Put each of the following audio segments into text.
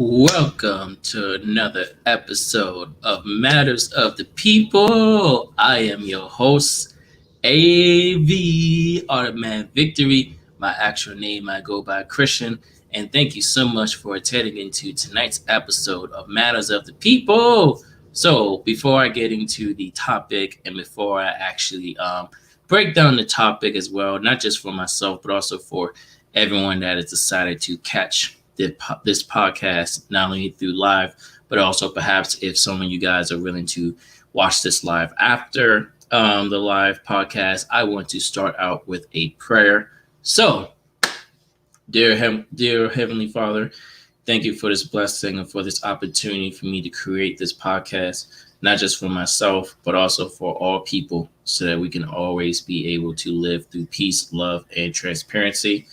Welcome to another episode of Matters of the People. I am your host, AV Automatic Victory. My actual name, I go by Christian. And thank you so much for attending into tonight's episode of Matters of the People. So, before I get into the topic and before I actually break down the topic as well, not just for myself, but also for everyone that has decided to catch this podcast, not only through live, but also perhaps if some of you guys are willing to watch this live after the live podcast, I want to start out with a prayer. So, dear Heavenly Father, thank you for this blessing and for this opportunity for me to create this podcast, not just for myself, but also for all people, so that we can always be able to live through peace, love, and transparency.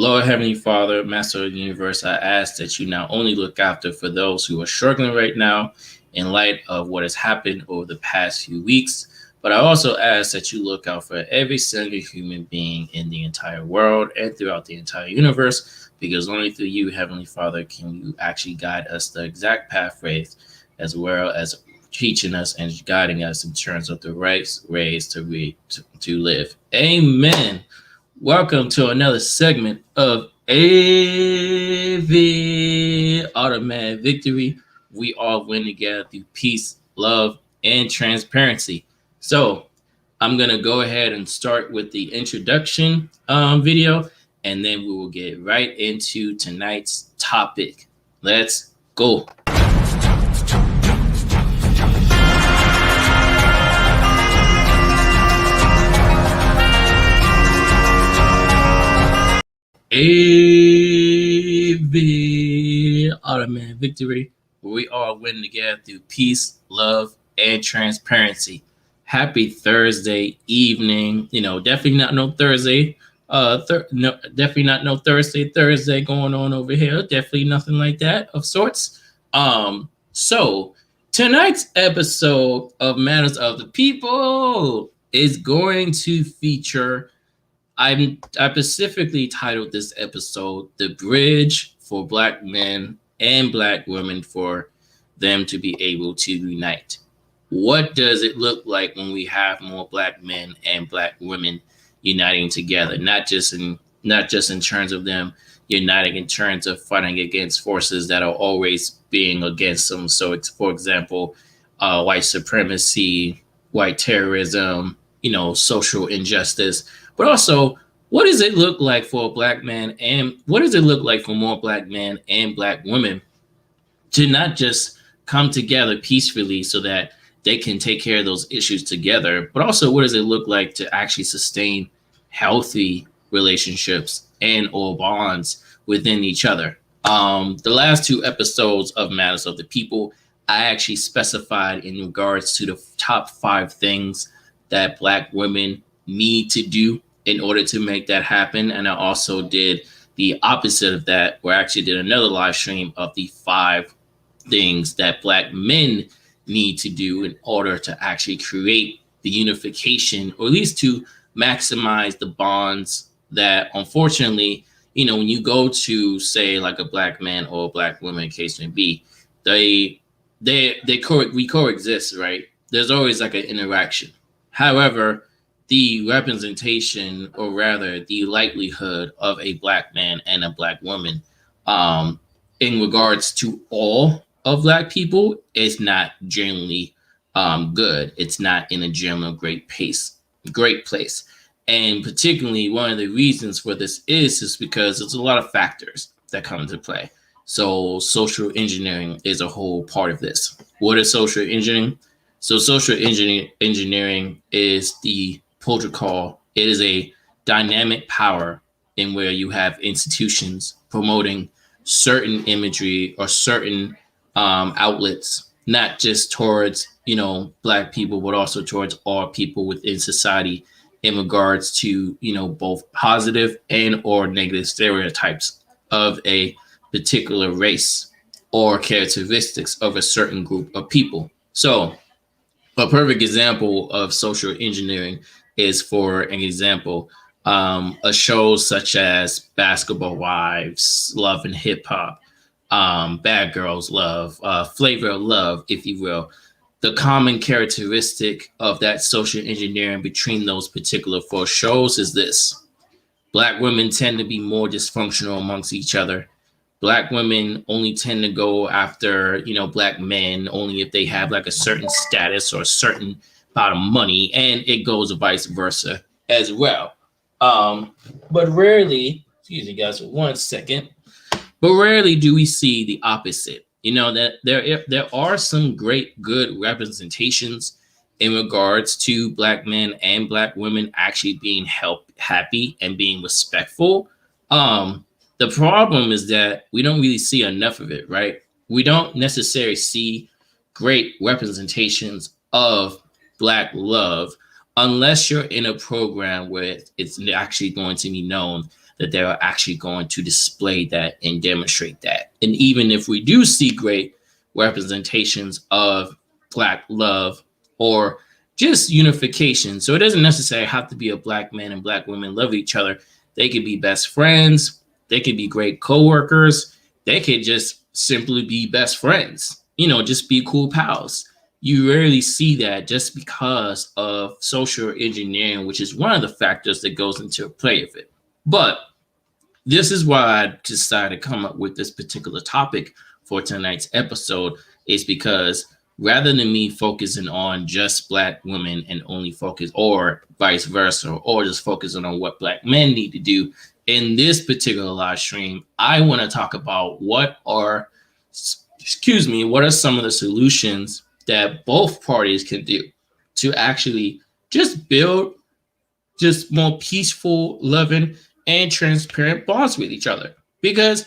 Lord Heavenly Father, Master of the Universe, I ask that you not only look after for those who are struggling right now in light of what has happened over the past few weeks, but I also ask that you look out for every single human being in the entire world and throughout the entire universe, because only through you, Heavenly Father, can you actually guide us the exact pathways, as well as teaching us and guiding us in terms of the right ways to live. Amen. Welcome to another segment of AV Automatic Victory. We all win together through peace, love, and transparency. So I'm going to go ahead and start with the introduction video, and then we will get right into tonight's topic. Let's go. AV Automatic Victory, where we all win together through peace, love, and transparency. Happy Thursday evening. Definitely not no Thursday. Definitely not no Thursday going on over here. Definitely nothing like that of sorts. So tonight's episode of Matters of the People is going to feature. I specifically titled this episode "The Bridge for Black Men and Black Women for them to be able to unite." What does it look like when we have more Black men and Black women uniting together? Not just in terms of them uniting in terms of fighting against forces that are always being against them. So, for example, white supremacy, white terrorism, social injustice. But also, what does it look like for a Black man, and what does it look like for more Black men and Black women to not just come together peacefully so that they can take care of those issues together, but also what does it look like to actually sustain healthy relationships and or bonds within each other? The last two episodes of Matters of the People, I actually specified in regards to the top 5 things that Black women need to do in order to make that happen. And I also did the opposite of that, where I actually did another live stream of the 5 things that Black men need to do in order to actually create the unification, or at least to maximize the bonds that, unfortunately, when you go to, say, like a Black man or a Black woman, case may be, we coexist, right? There's always like an interaction. However, the representation, or rather the likelihood of a Black man and a Black woman in regards to all of Black people is not generally good. It's not in a general great place. And particularly one of the reasons for this is because there's a lot of factors that come into play. So social engineering is a whole part of this. What is social engineering? So social engineering is the protocol. It is a dynamic power in where you have institutions promoting certain imagery or certain outlets, not just towards, Black people, but also towards all people within society in regards to, both positive and or negative stereotypes of a particular race or characteristics of a certain group of people. So a perfect example of social engineering is, for an example, a show such as Basketball Wives, Love and Hip Hop, Bad Girls Love, Flavor of Love, if you will. The common characteristic of that social engineering between those particular four shows is this: Black women tend to be more dysfunctional amongst each other. Black women only tend to go after, Black men only if they have like a certain status or a certain amount of money, and it goes vice versa as well. But rarely, excuse me, guys, for 1 second. But rarely do we see the opposite. That there are some great good representations in regards to Black men and Black women actually being happy and being respectful. The problem is that we don't really see enough of it, right? We don't necessarily see great representations of Black love unless you're in a program where it's actually going to be known that they're actually going to display that and demonstrate that. And even if we do see great representations of Black love or just unification, so it doesn't necessarily have to be a Black man and Black women love each other. They could be best friends. They could be great coworkers. They could just simply be best friends, just be cool pals. You rarely see that just because of social engineering, which is one of the factors that goes into play of it. But this is why I decided to come up with this particular topic for tonight's episode, is because rather than me focusing on just Black women and only focus, or vice versa, or just focusing on what Black men need to do in this particular live stream, I want to talk about what are some of the solutions that both parties can do to actually just build just more peaceful, loving, and transparent bonds with each other. Because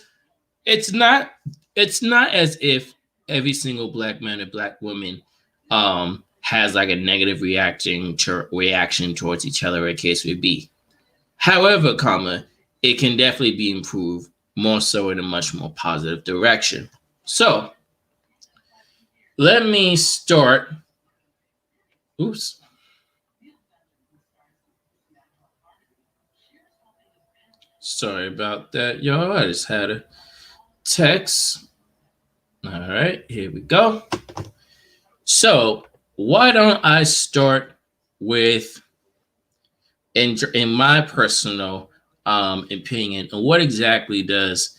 it's not as if every single Black man or Black woman has like a negative reaction towards each other, a case would be. However, it can definitely be improved more so in a much more positive direction. So let me start. Oops. Sorry about that, y'all. I just had a text. All right, here we go. So why don't I start with, in my personal opinion, what exactly does,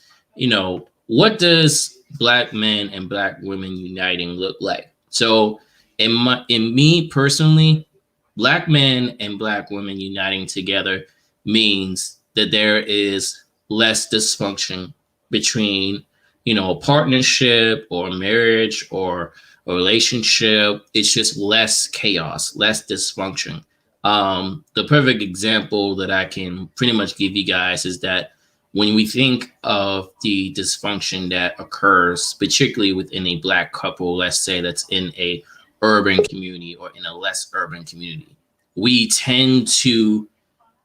what does Black men and Black women uniting look like? So in me personally, Black men and Black women uniting together means that there is less dysfunction between, a partnership or marriage or a relationship. It's just less chaos, less dysfunction. The perfect example that I can pretty much give you guys is that when we think of the dysfunction that occurs, particularly within a Black couple, let's say that's in a urban community or in a less urban community, we tend to,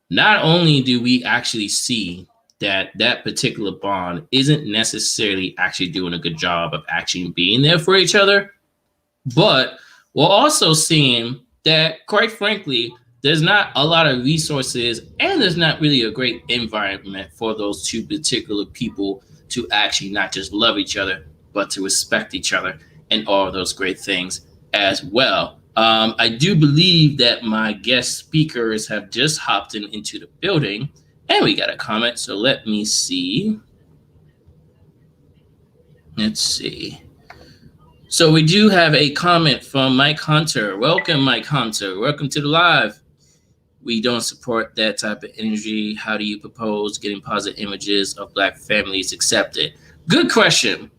not only do we actually see that particular bond isn't necessarily actually doing a good job of actually being there for each other, but we're also seeing that, quite frankly, there's not a lot of resources and there's not really a great environment for those two particular people to actually not just love each other, but to respect each other and all of those great things as well. I do believe that my guest speakers have just hopped into the building, and we got a comment. So let me see. Let's see. So we do have a comment from Mike Hunter. Welcome, Mike Hunter. Welcome to the live. We don't support that type of energy. How do you propose getting positive images of Black families accepted? Good question.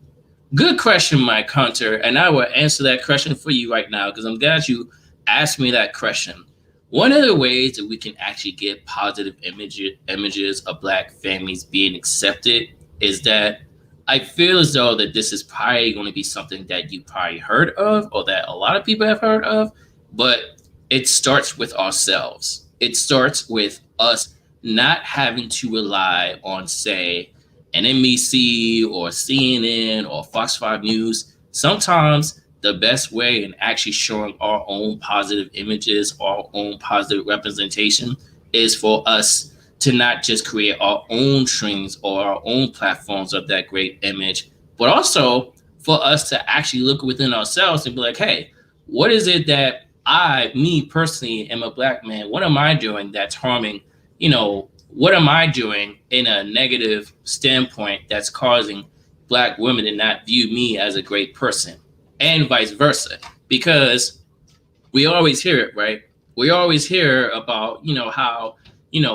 Good question, Mike Hunter. And I will answer that question for you right now because I'm glad you asked me that question. One of the ways that we can actually get positive images of Black families being accepted is that I feel as though that this is probably going to be something that you probably heard of or that a lot of people have heard of, but it starts with ourselves. It starts with us not having to rely on, say, NBC or CNN or Fox 5 News. Sometimes the best way in actually showing our own positive images, our own positive representation, is for us to not just create our own streams or our own platforms of that great image, but also for us to actually look within ourselves and be like, hey, what is it that me personally, am a Black man? What am I doing that's harming, what am I doing in a negative standpoint that's causing Black women to not view me as a great person, and vice versa? Because we always hear it, right? We always hear about, how,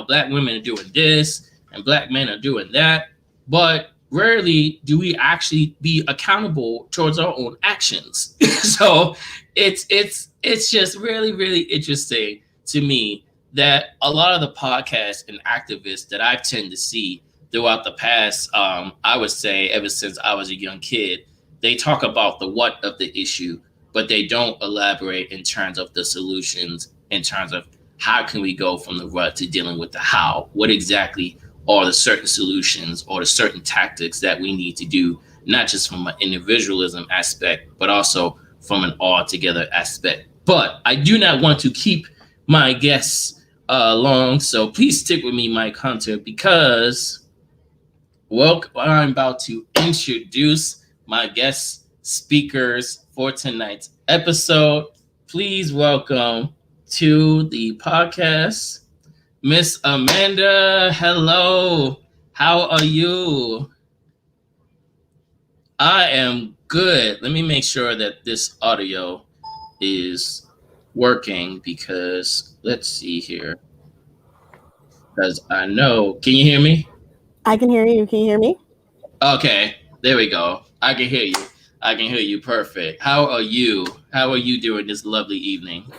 Black women are doing this and Black men are doing that. But rarely do we actually be accountable towards our own actions. So it's just really, really interesting to me that a lot of the podcasts and activists that I tend to see throughout the past, I would say ever since I was a young kid, they talk about the what of the issue, but they don't elaborate in terms of the solutions, in terms of how can we go from the what to dealing with the how. What exactly are the certain solutions or the certain tactics that we need to do, not just from an individualism aspect, but also from an all together aspect. But I do not want to keep my guests long, so please stick with me, Mike Hunter, because I'm about to introduce my guest speakers for tonight's episode. Please welcome to the podcast, Miss Amanda. Hello. How are you? I am good. Let me make sure that this audio is working, because let's see here. Because I know, can you hear me? I can hear you. Can you hear me? Okay, there we go. I can hear you. I can hear you perfect. How are you? How are you doing this lovely evening?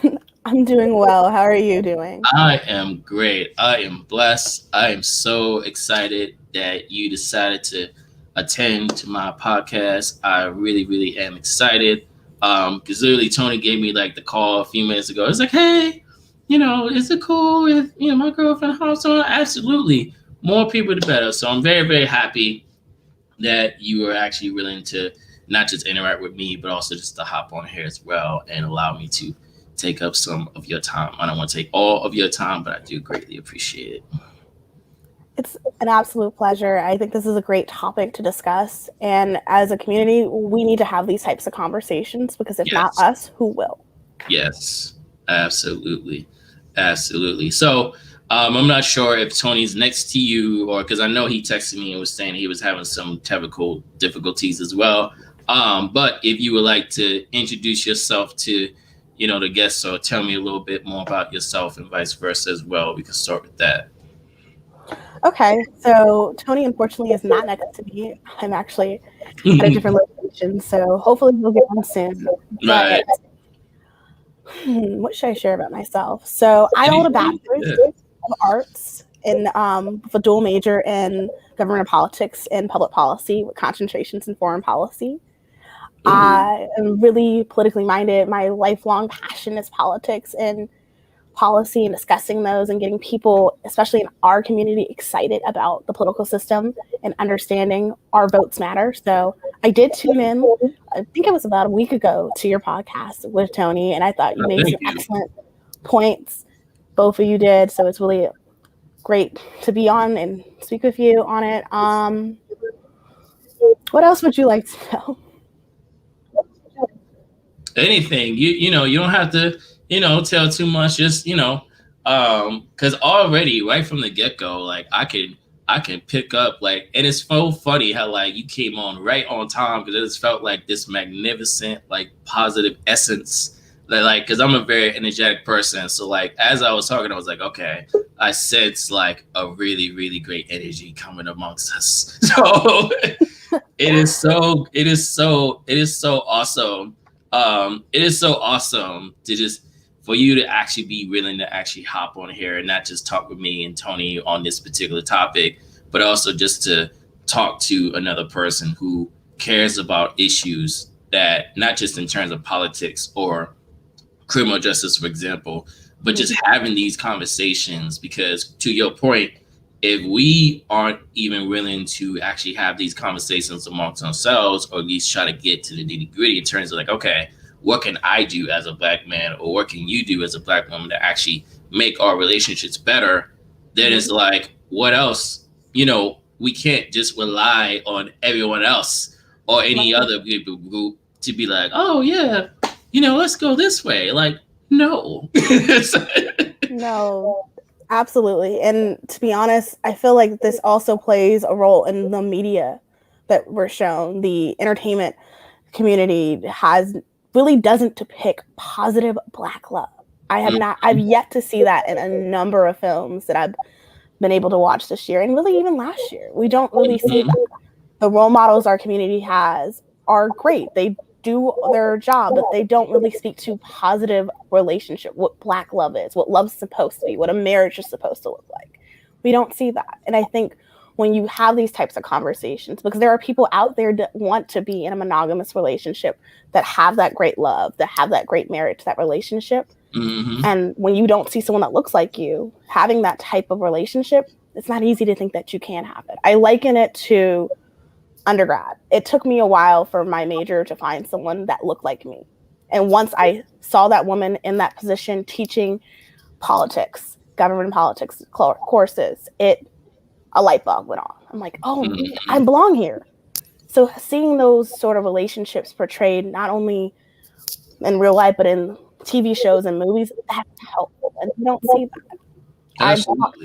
I'm doing well. How are you doing? I am great. I am blessed. I am so excited that you decided to attend to my podcast. I really, really am excited. Because literally Tony gave me like the call a few minutes ago. It's like, hey, is it cool if my girlfriend hops on? Absolutely. More people the better. So I'm very, very happy that you are actually willing to not just interact with me, but also just to hop on here as well and allow me to take up some of your time. I don't want to take all of your time, but I do greatly appreciate it. It's an absolute pleasure. I think this is a great topic to discuss. And as a community, we need to have these types of conversations, because if not us, who will? Yes, absolutely. Absolutely. So I'm not sure if Tony's next to you, or because I know he texted me and was saying he was having some technical difficulties as well. But if you would like to introduce yourself to the guests, or tell me a little bit more about yourself and vice versa as well, we can start with that. Okay, so Tony unfortunately is not next to me. I'm actually at a different location, so hopefully we'll get on soon. Right. What should I share about myself? So I hold a bachelor's of arts with a dual major in government politics and public policy with concentrations in foreign policy. I am really politically minded. My lifelong passion is politics and policy, and discussing those and getting people, especially in our community, excited about the political system and understanding our votes matter. So I did tune in, I think it was about a week ago, to your podcast with Tony, and I thought you made some excellent points. Both of you did. So it's really great to be on and speak with you on it. What else would you like to know? Anything. You don't have to tell too much. Just because already right from the get-go, like I can pick up, like, and it's so funny how like you came on right on time, because it just felt like this magnificent, like, positive essence that, like, because I'm a very energetic person, so like as I was talking, I was like, okay, I sense like a really, really great energy coming amongst us. So it is so awesome. It is so awesome to just for you to actually be willing to actually hop on here and not just talk with me and Tony on this particular topic, but also just to talk to another person who cares about issues that, not just in terms of politics or criminal justice, for example, but just having these conversations. Because to your point, if we aren't even willing to actually have these conversations amongst ourselves, or at least try to get to the nitty gritty in terms of like, okay, what can I do as a Black man, or what can you do as a Black woman to actually make our relationships better, then it's like, what else? We can't just rely on everyone else or any other people group to be like, oh yeah, let's go this way. Like, no. No, absolutely. And to be honest, I feel like this also plays a role in the media that we're shown. The entertainment community really doesn't depict positive Black love. I've yet to see that in a number of films that I've been able to watch this year, and really even last year. We don't really see that. The role models our community has are great. They do their job, but they don't really speak to positive relationship, what Black love is, what love's supposed to be, what a marriage is supposed to look like. We don't see that. And I think when you have these types of conversations, because there are people out there that want to be in a monogamous relationship, that have that great love, that have that great marriage, that relationship. Mm-hmm. And when you don't see someone that looks like you having that type of relationship, it's not easy to think that you can have it. I liken it to undergrad. It took me a while for my major to find someone that looked like me. And once I saw that woman in that position teaching politics, government politics courses, a light bulb went on. I'm like, oh, I belong here. So seeing those sort of relationships portrayed not only in real life, but in TV shows and movies, that's helpful. And you don't see that. I've talked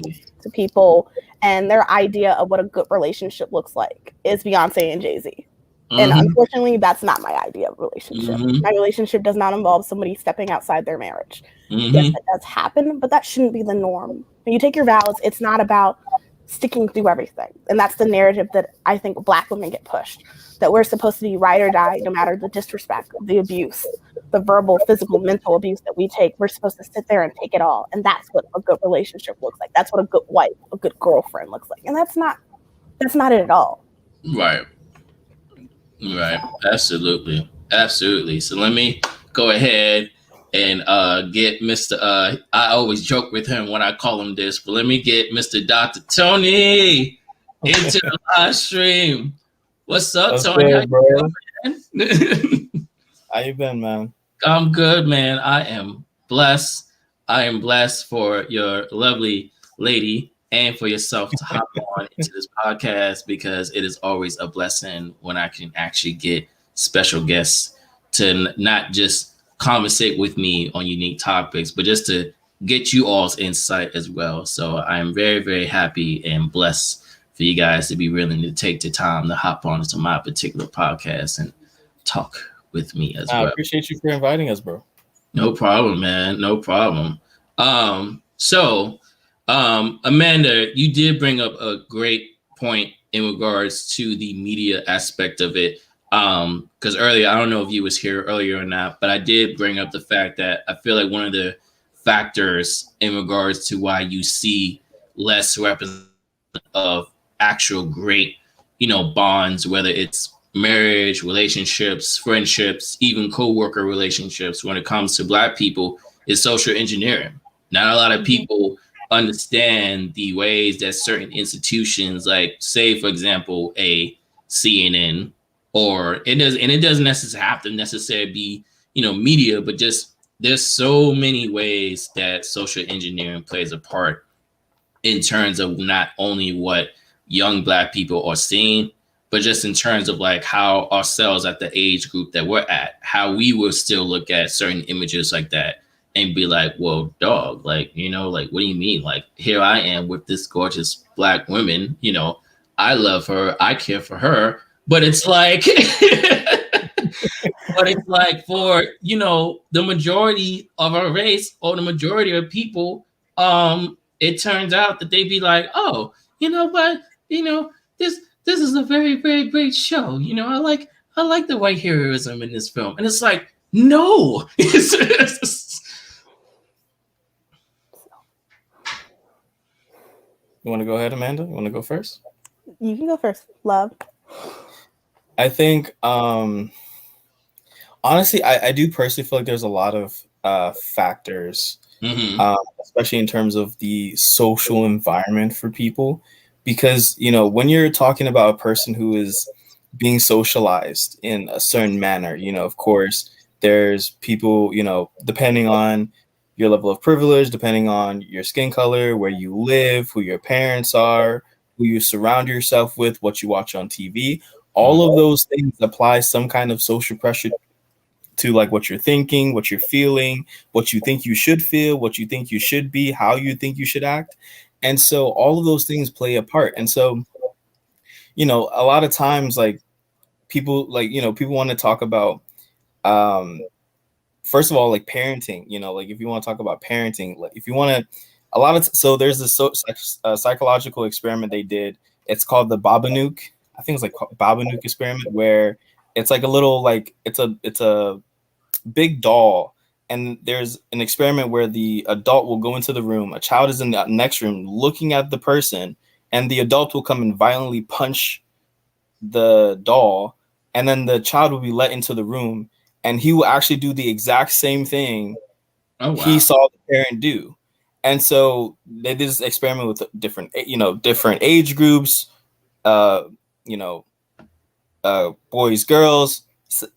to people, and their idea of what a good relationship looks like is Beyonce and Jay-Z. Mm-hmm. And unfortunately, that's not my idea of relationship. Mm-hmm. My relationship does not involve somebody stepping outside their marriage. Mm-hmm. Yes, it does happen, but that shouldn't be the norm. When you take your vows, it's not about sticking through everything. And that's the narrative that I think Black women get pushed, that we're supposed to be ride or die, no matter the disrespect, the abuse, the verbal, physical, mental abuse that we take. We're supposed to sit there and take it all. And that's what a good relationship looks like. That's what a good wife, a good girlfriend looks like. And that's not it at all. Right. Absolutely. So let me go ahead and get Mr. I always joke with him when I call him this, but let me get Mr. Dr. Tony into the live stream. What's up, Tony? Good, bro? How you been, man? I'm good, man. I am blessed. I am blessed for your lovely lady and for yourself to hop on into this podcast, because it is always a blessing when I can actually get special guests to not just conversate with me on unique topics, but just to get you all's insight as well. So I'm very, very happy and blessed for you guys to be willing to take the time to hop on into my particular podcast and talk with me as well. I appreciate you for inviting us, bro. No problem, man. No problem. Amanda, you did bring up a great point in regards to the media aspect of it. Because earlier, I don't know if you was here earlier or not, but I did bring up the fact that I feel like one of the factors in regards to why you see less representation of actual great, bonds, whether it's marriage, relationships, friendships, even co-worker relationships, when it comes to Black people, is social engineering. Not a lot of people understand the ways that certain institutions, like, say, for example, a CNN, it doesn't necessarily have to necessarily be, media, but just there's so many ways that social engineering plays a part in terms of not only what young Black people are seeing, but just in terms of like how ourselves at the age group that we're at, how we will still look at certain images like that and be like, well, dog, like, like, what do you mean? Like, here I am with this gorgeous Black woman, I love her, I care for her, but it's like, for, the majority of our race or the majority of people, it turns out that they be like, oh, this is a very, very great show. I like the white heroism in this film. And it's like, no. You want to go ahead, Amanda? You want to go first? You can go first, love. I think, honestly, I do personally feel like there's a lot of factors, especially in terms of the social environment for people. Because, when you're talking about a person who is being socialized in a certain manner, of course, there's people, depending on your level of privilege, depending on your skin color, where you live, who your parents are, who you surround yourself with, what you watch on TV, All of those things apply some kind of social pressure to like what you're thinking, what you're feeling, what you think you should feel, what you think you should be, how you think you should act. And so all of those things play a part. And so, you know, a lot of times like people like, you know, people want to talk about first of all, like parenting, you know, like if you want to talk about parenting, like if you want to, so there's this psychological experiment they did. It's called the Babanuk. I think it's like Babanuk experiment, where it's like a little, like, it's a big doll. And there's an experiment where the adult will go into the room. A child is in the next room looking at the person, and the adult will come and violently punch the doll. And then the child will be let into the room, and he will actually do the exact same thing he saw the parent do. And so they did this experiment with different age groups, boys, girls.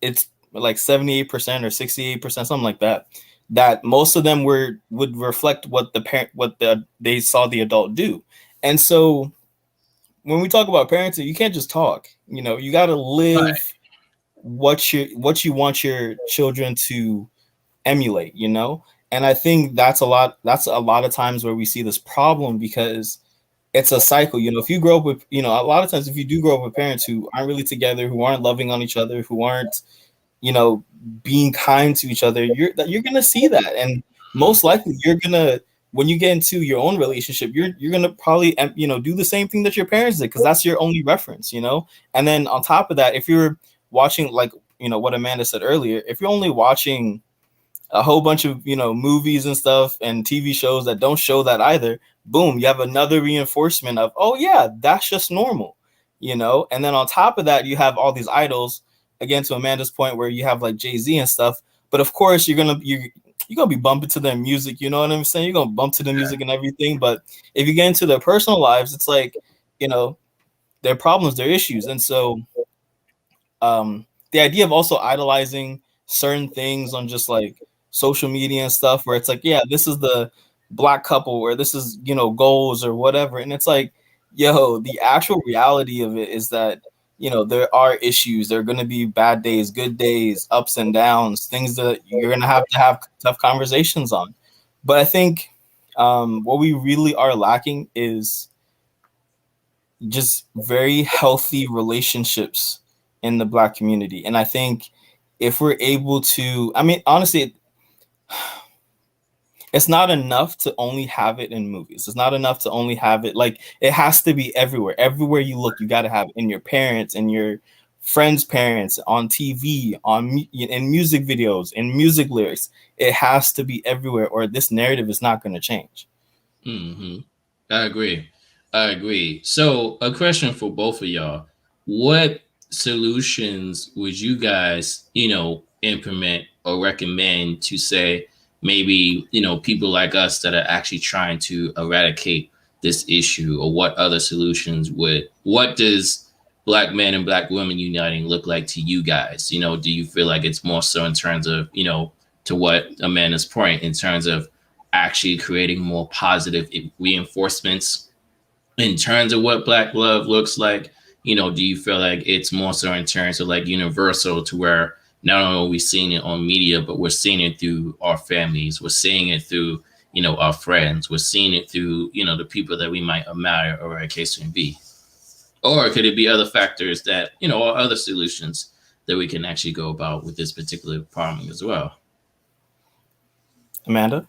It's like 78% or 68%, something like that. That most of them would reflect what they saw the adult do. And so when we talk about parenting, you can't just talk. You know, you got to live what you want your children to emulate, you know? And I think that's a lot of times where we see this problem, because it's a cycle. You know, if you grow up with, you know, a lot of times if you do grow up with parents who aren't really together, who aren't loving on each other, who aren't, you know, being kind to each other, you're going to see that. And most likely when you get into your own relationship, you're going to probably, you know, do the same thing that your parents did, because that's your only reference, you know? And then on top of that, if you're watching, like, you know, what Amanda said earlier, if you're only watching a whole bunch of, you know, movies and stuff and TV shows that don't show that either, boom, you have another reinforcement of, oh yeah, that's just normal, you know? And then on top of that, you have all these idols, again, to Amanda's point, where you have like Jay-Z and stuff. But of course you're gonna be bumping to their music, you know what I'm saying? You're gonna bump to the music and everything. But if you get into their personal lives, it's like, you know, their problems, their issues. And so the idea of also idolizing certain things on just like social media and stuff, where it's like, yeah, this is the Black couple, or this is, you know, goals or whatever. And it's like, yo, the actual reality of it is that, you know, there are issues. There are going to be bad days, good days, ups and downs, things that you're going to have tough conversations on. But I think what we really are lacking is just very healthy relationships in the Black community. And I think if we're able to, I mean, honestly, it's not enough to only have it in movies. It's not enough to only have it, like, it has to be everywhere. Everywhere you look, you got to have it in your parents, in your friends' parents, on TV, in music videos, in music lyrics. It has to be everywhere, or this narrative is not going to change. Mm-hmm. I agree. So a question for both of y'all: what solutions would you guys, you know, implement or recommend to say, maybe, you know, people like us that are actually trying to eradicate this issue? Or what other solutions what does Black men and Black women uniting look like to you guys? You know, do you feel like it's more so in terms of, you know, to what Amanda's point, in terms of actually creating more positive reinforcements in terms of what Black love looks like? You know, do you feel like it's more so in terms of like universal, to where not only are we seeing it on media, but we're seeing it through our families, we're seeing it through, you know, our friends, we're seeing it through, you know, the people that we might admire, or a case may be? Or could it be other factors that, you know, or other solutions that we can actually go about with this particular problem as well? Amanda?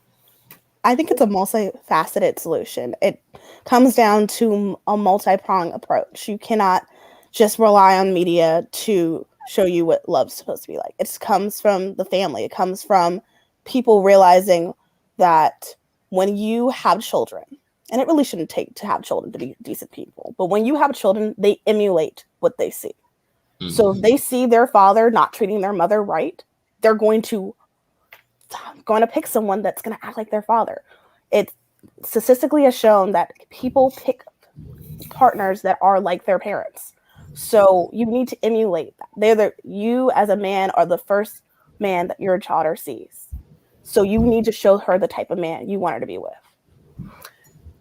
I think it's a multifaceted solution. It comes down to a multi-pronged approach. You cannot just rely on media to show you what love's supposed to be like. It comes from the family. It comes from people realizing that when you have children, and it really shouldn't take to have children to be decent people, but when you have children, they emulate what they see. Mm-hmm. So if they see their father not treating their mother right, they're going to pick someone that's going to act like their father. It statistically has shown that people pick partners that are like their parents. So you need to emulate that. You as a man are the first man that your daughter sees. So you need to show her the type of man you want her to be with.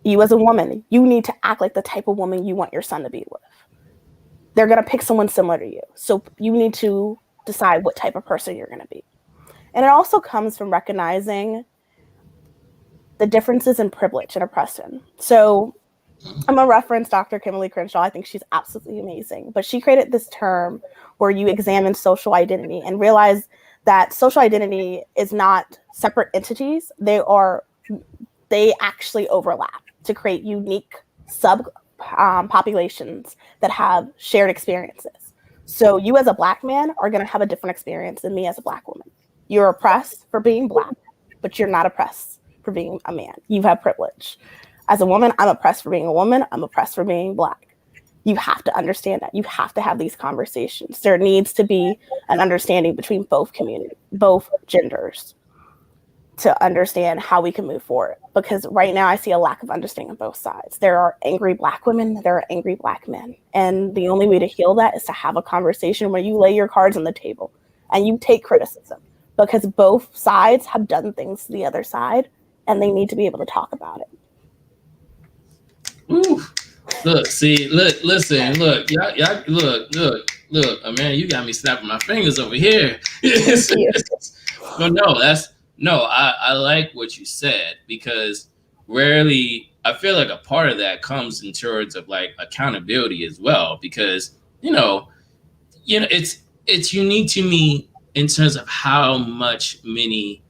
You as a woman, you need to act like the type of woman you want your son to be with. they're going to pick someone similar to you. So you need to decide what type of person you're going to be. And it also comes from recognizing the differences in privilege and oppression. So I'm going to reference Dr. Kimberly Crenshaw. I think she's absolutely amazing. But she created this term where you examine social identity and realize that social identity is not separate entities. They actually overlap to create unique populations that have shared experiences. So you as a Black man are going to have a different experience than me as a Black woman. You're oppressed for being Black, but you're not oppressed for being a man. You have privilege. As a woman, I'm oppressed for being a woman. I'm oppressed for being Black. You have to understand that. You have to have these conversations. There needs to be an understanding between both genders, to understand how we can move forward. Because right now I see a lack of understanding on both sides. There are angry Black women, there are angry Black men. And the only way to heal that is to have a conversation where you lay your cards on the table and you take criticism, because both sides have done things to the other side and they need to be able to talk about it. Ooh. Listen, y'all, look, man, you got me snapping my fingers over here. I like what you said, because rarely, I feel like a part of that comes in terms of like accountability as well, because it's unique to me in terms of how much many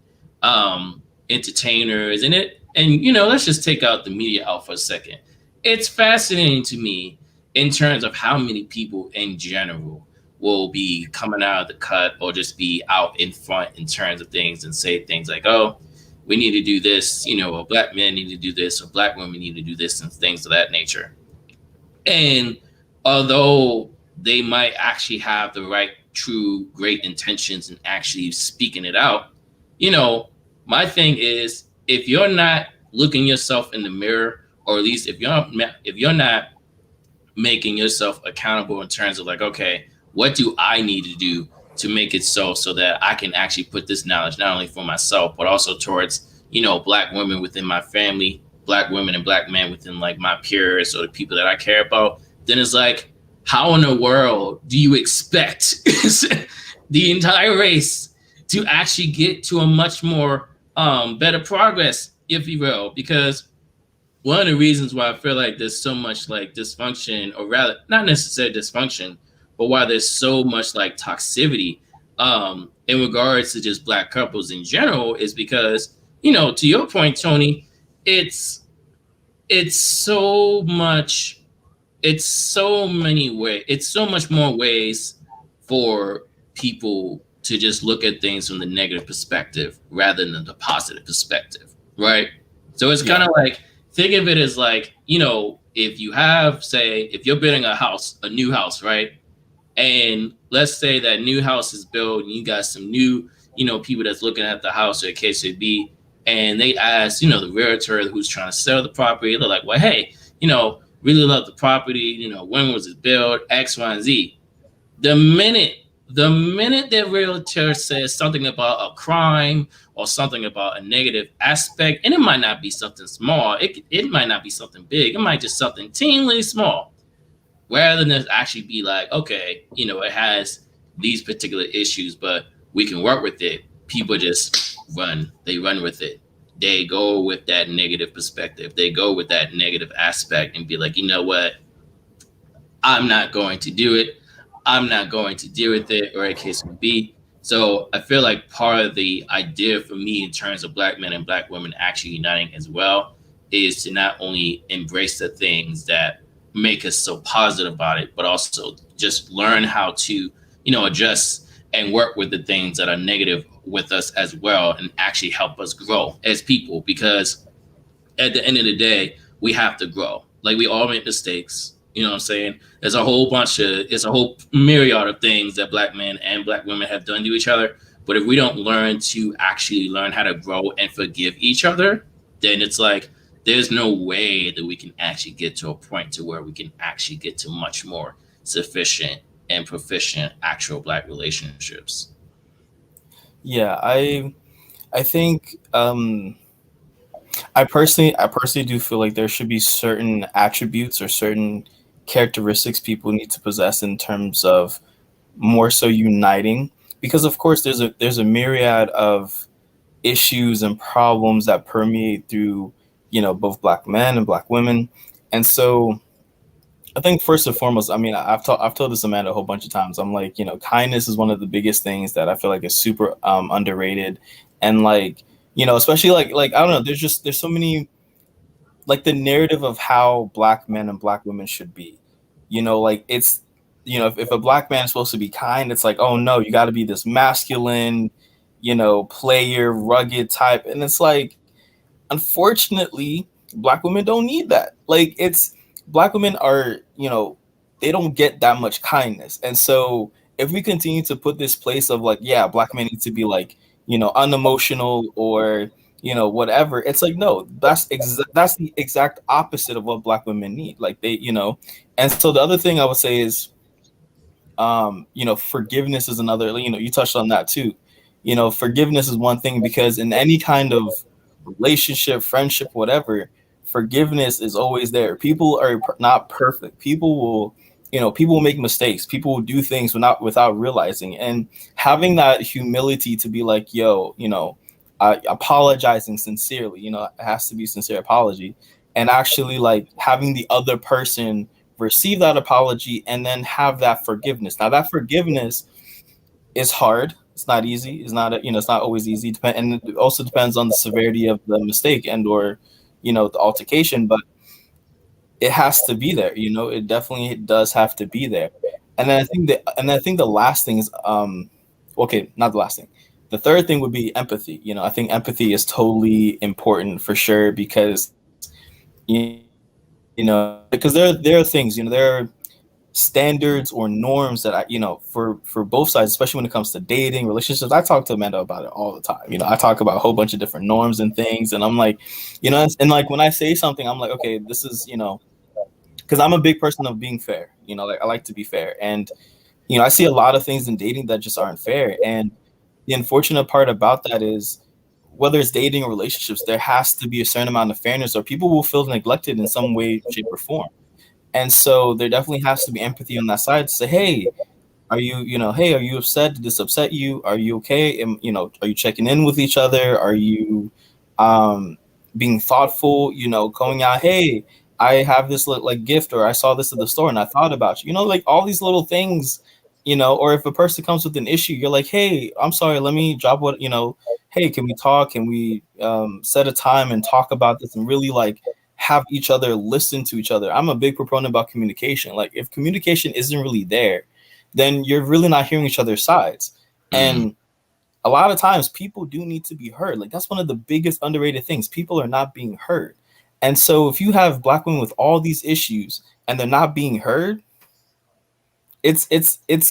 entertainers and let's just take out the media out for a second. It's fascinating to me in terms of how many people in general will be coming out of the cut or just be out in front in terms of things and say things like, oh, we need to do this, or Black men need to do this, or Black women need to do this, and things of that nature. And although they might actually have the right, true, great intentions in actually speaking it out, my thing is, if you're not looking yourself in the mirror, or at least if you're not making yourself accountable in terms of like, okay, what do I need to do to make it so that I can actually put this knowledge not only for myself, but also towards, Black women within my family, Black women and Black men within like my peers or the people that I care about, then it's like, how in the world do you expect the entire race to actually get to a much more better progress, if you will? Because one of the reasons why I feel like there's so much like dysfunction, or rather not necessarily dysfunction, but why there's so much like toxicity in regards to just Black couples in general, is because, to your point, Tony, it's so much more ways for people to just look at things from the negative perspective rather than the positive perspective, right? So it's kind of like, think of it as like, if you have, say, if you're building a new house, right? And let's say that new house is built and you got some new, people that's looking at the house, or the case would be, and they ask, the realtor who's trying to sell the property, they're like, well, hey, really love the property, when was it built, X, Y, and Z. The minute the realtor says something about a crime or something about a negative aspect, and it might not be something small, it might not be something big, it might just something teeny small, rather than actually be like, okay, it has these particular issues, but we can work with it. People just run with it. They go with that negative perspective. They go with that negative aspect and be like, you know what? I'm not going to do it. I'm not going to deal with it, or a case would be. So I feel like part of the idea for me in terms of Black men and Black women actually uniting as well is to not only embrace the things that make us so positive about it, but also just learn how to, adjust and work with the things that are negative with us as well, and actually help us grow as people. Because at the end of the day, we have to grow. Like, we all make mistakes. You know what I'm saying? It's a whole myriad of things that Black men and Black women have done to each other. But if we don't learn how to grow and forgive each other, then it's like, there's no way that we can actually get to a point to where we can actually get to much more sufficient and proficient actual Black relationships. Yeah, I think I personally do feel like there should be certain attributes or certain characteristics people need to possess in terms of more so uniting, because of course there's a myriad of issues and problems that permeate through, you know, both Black men and Black women. And so I think first and foremost, I mean, I've told this Amanda a whole bunch of times. I'm like, you know, kindness is one of the biggest things that I feel like is super underrated. And like, you know, especially like I don't know, there's so many, like the narrative of how Black men and Black women should be, you know, like it's, you know, if a Black man is supposed to be kind, it's like, oh no, you got to be this masculine, you know, player, rugged type. And it's like, unfortunately, Black women don't need that. Like it's, Black women are, you know, they don't get that much kindness. And so if we continue to put this place of like, yeah, Black men need to be like, you know, unemotional or, you know, whatever, it's like, no, that's the exact opposite of what Black women need. Like they, you know, and so the other thing I would say is, you know, forgiveness is another, you know, you touched on that too. You know, forgiveness is one thing, because in any kind of relationship, friendship, whatever, forgiveness is always there. People are not perfect. People will, you know, people will make mistakes. People will do things without realizing, and having that humility to be like, yo, you know, apologizing sincerely, you know, it has to be sincere apology, and actually like having the other person receive that apology and then have that forgiveness. Now that forgiveness is hard. It's not easy. It's not, you know, it's not always easy. And it also depends on the severity of the mistake and or, you know, the altercation. But it has to be there. You know, it definitely does have to be there. And then I think the last thing is, okay, not the last thing. The third thing would be empathy. You know, I think empathy is totally important for sure, because you know, because there are things, you know, there are standards or norms that I, you know, for both sides, especially when it comes to dating, relationships. I talk to Amanda about it all the time. You know, I talk about a whole bunch of different norms and things, and I'm like, you know, and like when I say something, I'm like, okay, this is, you know, because I'm a big person of being fair. You know, like I like to be fair, and you know, I see a lot of things in dating that just aren't fair. And the unfortunate part about that is, whether it's dating or relationships, there has to be a certain amount of fairness, or people will feel neglected in some way, shape, or form. And so there definitely has to be empathy on that side to say, hey, are you, you know, hey, are you upset? Did this upset you? Are you okay? And, you know, are you checking in with each other? Are you being thoughtful, you know, going out, hey, I have this like gift, or I saw this at the store and I thought about you, you know, like all these little things, you know, or if a person comes with an issue, you're like, hey, I'm sorry, let me drop what, you know, hey, can we talk? Can we set a time and talk about this and really like have each other listen to each other? I'm a big proponent about communication. Like if communication isn't really there, then you're really not hearing each other's sides. And a lot of times people do need to be heard. Like that's one of the biggest underrated things. People are not being heard. And so if you have Black women with all these issues and they're not being heard, it's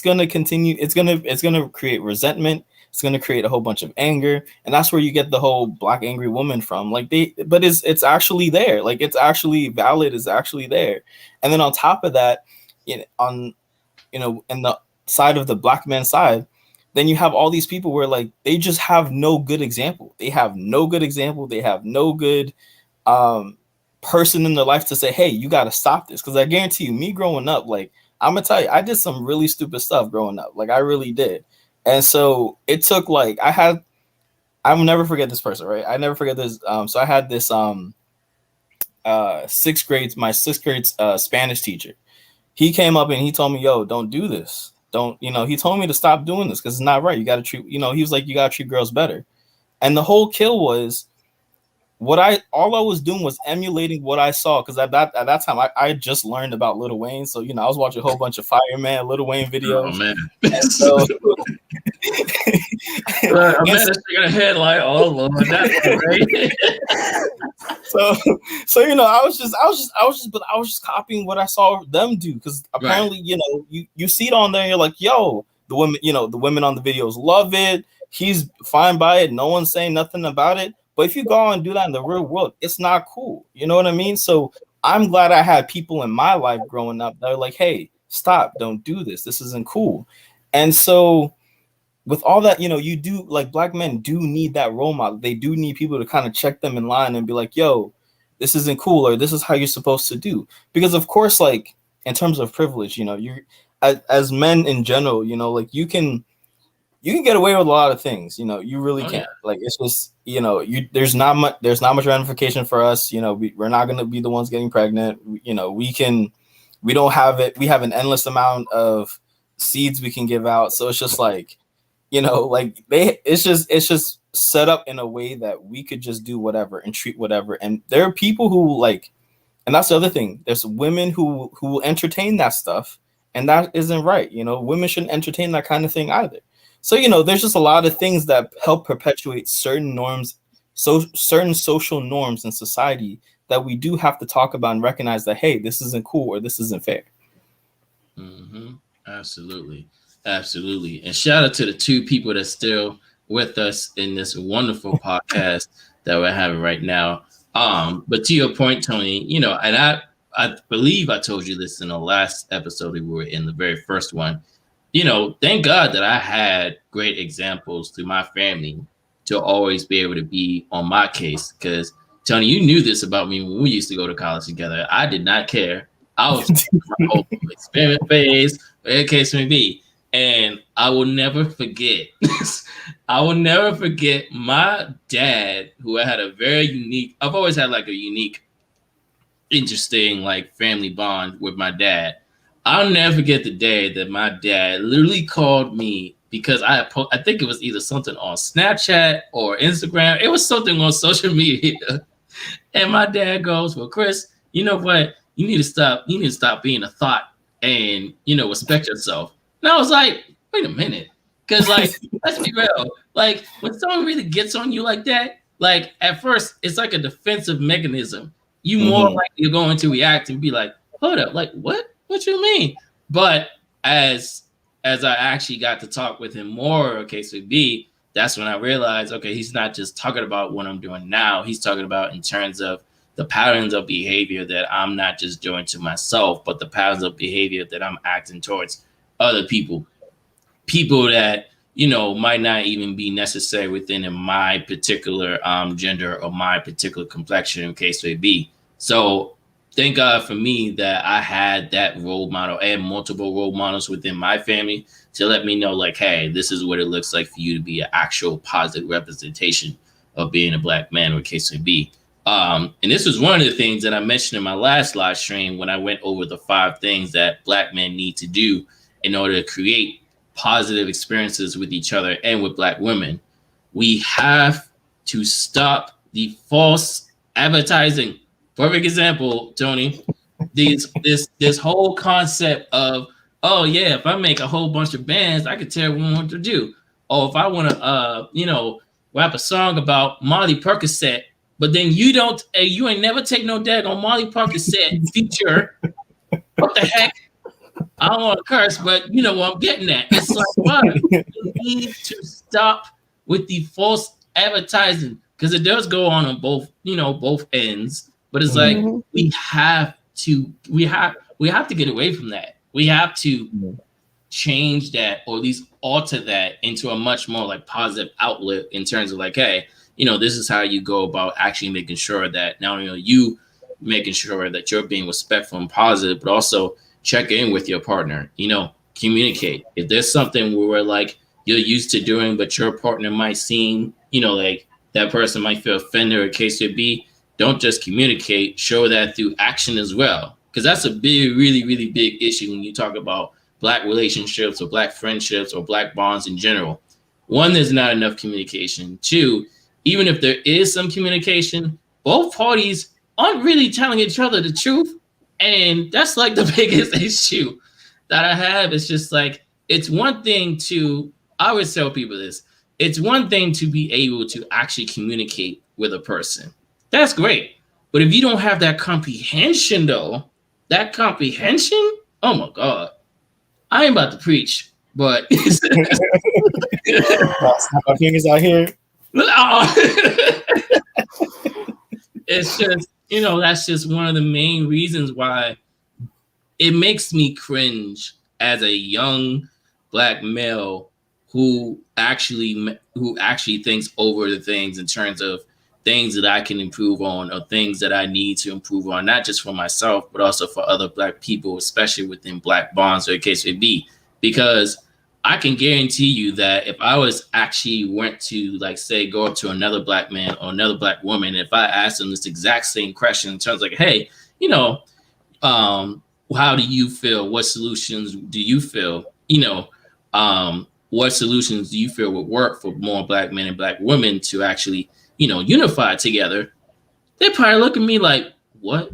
going to continue. It's going to create resentment. It's going to create a whole bunch of anger. And that's where you get the whole Black angry woman from. Like but it's actually there. Like it's actually valid, is actually there. And then on top of that, on, you know, in the side of the Black man side, then you have all these people where like, they just have no good example. They have no good example. They have no good person in their life to say, hey, you got to stop this. Cause I guarantee you, me growing up, like, I'm gonna tell you, I did some really stupid stuff growing up. Like I really did. And so it took like, I'll never forget this person, right? I never forget this. So I had this sixth grade Spanish teacher. He came up and he told me, yo, don't do this. Don't, you know, he told me to stop doing this because it's not right. You got to treat, you know, he was like, you got to treat girls better. And the whole kill was, all I was doing was emulating what I saw, because at that time I just learned about Lil Wayne, so you know I was watching a whole bunch of Fireman, Lil Wayne videos. Oh man! And so, I'm shaking a head like, oh Lord, that's great. So you know I was just copying what I saw them do, because apparently you know you see it on there and you're like, yo, the women, you know, the women on the videos love it. He's fine by it. No one's saying nothing about it. But if you go and do that in the real world, it's not cool. You know what I mean? So I'm glad I had people in my life growing up that are like, hey, stop, don't do this. This isn't cool. And so with all that, you know, you do, like, Black men do need that role model. They do need people to kind of check them in line and be like, yo, this isn't cool, or this is how you're supposed to do. Because of course, like, in terms of privilege, you know, you as men in general, you know, like you can get away with a lot of things, you know, you really can. Yeah. Like, it's just, you know, there's not much ramification for us. You know, we're not going to be the ones getting pregnant. You know, we don't have it. We have an endless amount of seeds we can give out. So it's just like, you know, like it's just set up in a way that we could just do whatever and treat whatever. And there are people who like, and that's the other thing. There's women who will entertain that stuff, and that isn't right. You know, women shouldn't entertain that kind of thing either. So, you know, there's just a lot of things that help perpetuate certain norms, so certain social norms in society that we do have to talk about and recognize that, hey, this isn't cool or this isn't fair. Mm-hmm. Absolutely. Absolutely. And shout out to the two people that's still with us in this wonderful podcast that we're having right now. But to your point, Tony, you know, and I believe I told you this in the last episode we were in, the very first one. You know, thank God that I had great examples through my family to always be able to be on my case. Because Tony, you knew this about me when we used to go to college together. I did not care. I was my whole experiment phase, whatever the case may be. And I will never forget. I will never forget my dad, who had a very unique. I've always had like a unique, interesting like family bond with my dad. I'll never forget the day that my dad literally called me because I think it was either something on Snapchat or Instagram. It was something on social media. And my dad goes, "Well, Chris, you know what? You need to stop being a thought and, you know, respect yourself." And I was like, wait a minute. Because, like, let's be real. Like, when someone really gets on you like that, like, at first, it's like a defensive mechanism. You more likely you're going to react and be like, hold up, like, what? What you mean? But as I actually got to talk with him more, case would be, that's when I realized, okay, he's not just talking about what I'm doing now. He's talking about in terms of the patterns of behavior that I'm not just doing to myself, but the patterns of behavior that I'm acting towards other people that, you know, might not even be necessary within my particular gender or my particular complexion, case may be. So thank God for me that I had that role model and multiple role models within my family to let me know, like, hey, this is what it looks like for you to be an actual positive representation of being a Black man, or case may be. And this was one of the things that I mentioned in my last live stream when I went over the 5 things that Black men need to do in order to create positive experiences with each other and with Black women. We have to stop the false advertising. Perfect example, Tony. This whole concept of, oh yeah, if I make a whole bunch of bands, I could tell everyone what to do. Or if I want to, you know, rap a song about Molly Percocet, but then you ain't never take no daggone Molly Percocet feature. What the heck? I don't want to curse, but you know what I'm getting at. It's like, what? You need to stop with the false advertising, because it does go on both ends. But it's like we have to get away from that. We have to change that, or at least alter that into a much more like positive outlet in terms of like, hey, you know, this is how you go about actually making sure that not only are you making sure that you're being respectful and positive, but also check in with your partner, you know, communicate. If there's something where like you're used to doing, but your partner might seem, you know, like that person might feel offended, or case to be, don't just communicate, show that through action as well. Because that's a big, really, really big issue when you talk about Black relationships or Black friendships or Black bonds in general. 1, there's not enough communication. 2, even if there is some communication, both parties aren't really telling each other the truth. And that's like the biggest issue that I have. It's just like, it's one thing to, I always tell people this, it's one thing to be able to actually communicate with a person. That's great. But if you don't have that comprehension though, oh my God, I ain't about to preach, but my fingers out here. It's just, you know, that's just one of the main reasons why it makes me cringe as a young Black male who actually thinks over the things in terms of things that I can improve on or things that I need to improve on, not just for myself, but also for other Black people, especially within Black bonds or the case may be. Because I can guarantee you that if I was actually went to, like, say, go up to another Black man or another Black woman, if I asked them this exact same question in terms of like, hey, you know, how do you feel? What solutions do you feel? You know, what solutions do you feel would work for more Black men and Black women to actually, you know, unify together? They probably look at me like, what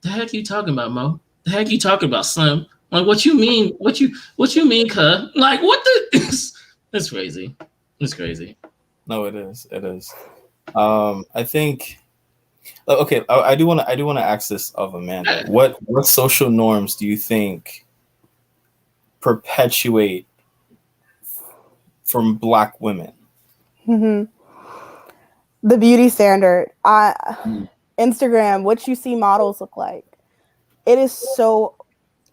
the heck are you talking about, Mo? The heck are you talking about, Slim? Like, what you mean? What you mean, cuz? Like, what the? That's crazy. It's crazy. No, it is. It is. I think. Okay, I do want to ask this of Amanda. What social norms do you think perpetuate from Black women? Mm-hmm. The beauty standard. Instagram, what you see models look like. It is so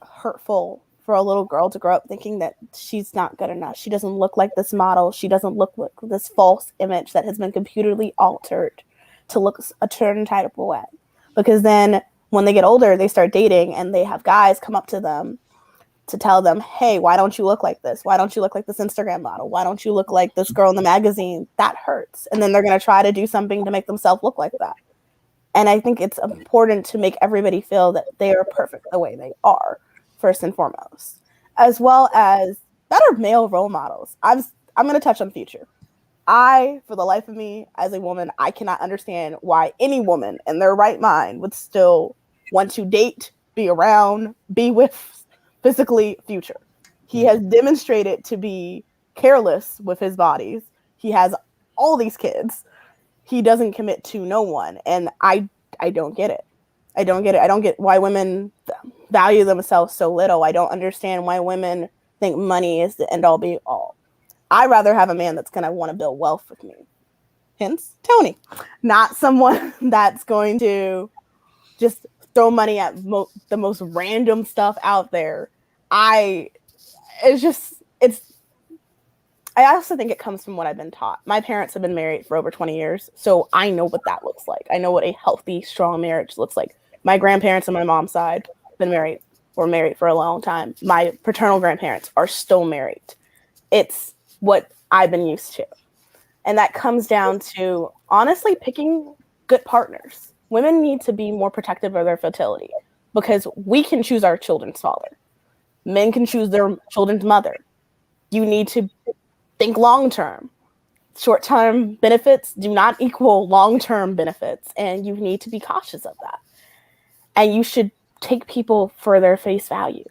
hurtful for a little girl to grow up thinking that she's not good enough. She doesn't look like this model. She doesn't look like this false image that has been computerly altered to look a certain type of way. Because then when they get older, they start dating and they have guys come up to them to tell them, hey, why don't you look like this? Why don't you look like this Instagram model? Why don't you look like this girl in the magazine? That hurts. And then they're going to try to do something to make themselves look like that. And I think it's important to make everybody feel that they are perfect the way they are, first and foremost, as well as better male role models. I'm going to touch on Future. For the life of me, as a woman, I cannot understand why any woman in their right mind would still want to date, be around, be with physically Future. He has demonstrated to be careless with his bodies. He has all these kids. He doesn't commit to no one. And I don't get it. I don't get it. I don't get why women value themselves so little. I don't understand why women think money is the end all be all. I'd rather have a man that's going to want to build wealth with me. Hence, Tony. Not someone that's going to just throw money at the most random stuff out there. I also think it comes from what I've been taught. My parents have been married for over 20 years, so I know what that looks like. I know what a healthy, strong marriage looks like. My grandparents on my mom's side were married for a long time. My paternal grandparents are still married. It's what I've been used to. And that comes down to, honestly, picking good partners. Women need to be more protective of their fertility because we can choose our children's father. Men can choose their children's mother. You need to think long-term. Short-term benefits do not equal long-term benefits, and you need to be cautious of that. And you should take people for their face value.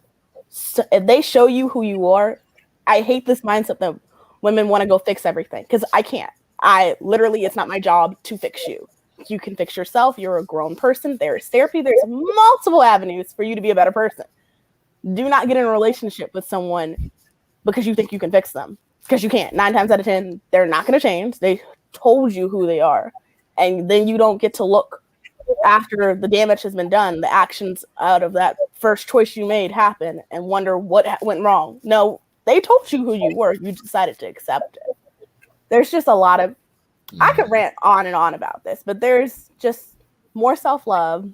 So if they show you who you are, I hate this mindset that women want to go fix everything, because I can't. It's not my job to fix you. You can fix yourself. You're a grown person. There's therapy. There's multiple avenues for you to be a better person. Do not get in a relationship with someone because you think you can fix them. Because you can't. 9 times out of 10, they're not going to change. They told you who they are. And then you don't get to look after the damage has been done, the actions out of that first choice you made happen, and wonder what went wrong. No, they told you who you were. You decided to accept it. There's just a lot of, I could rant on and on about this, but there's just more self-love.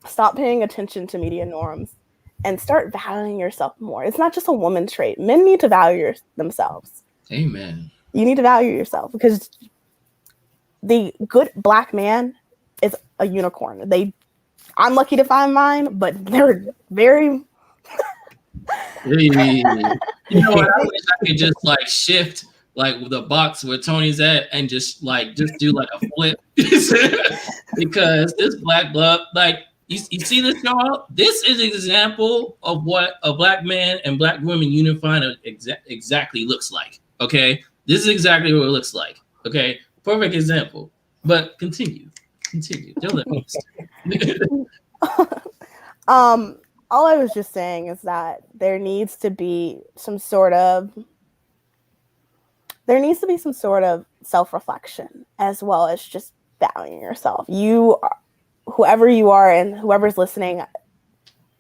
Stop paying attention to media norms and start valuing yourself more. It's not just a woman trait. Men need to value themselves. Amen. You need to value yourself, because the good Black man is a unicorn. I'm lucky to find mine, but they're very... Hey. You know what? I wish I could just like shift like the box where Tony's at and just do like a flip. Because this Black blood, like you see this, y'all? This is an example of what a Black man and Black women unifying exactly looks like. Okay, this is exactly what it looks like. Okay, perfect example. But continue. Don't let me all I was just saying is that there needs to be some sort of self-reflection, as well as just valuing yourself. Whoever you are and whoever's listening,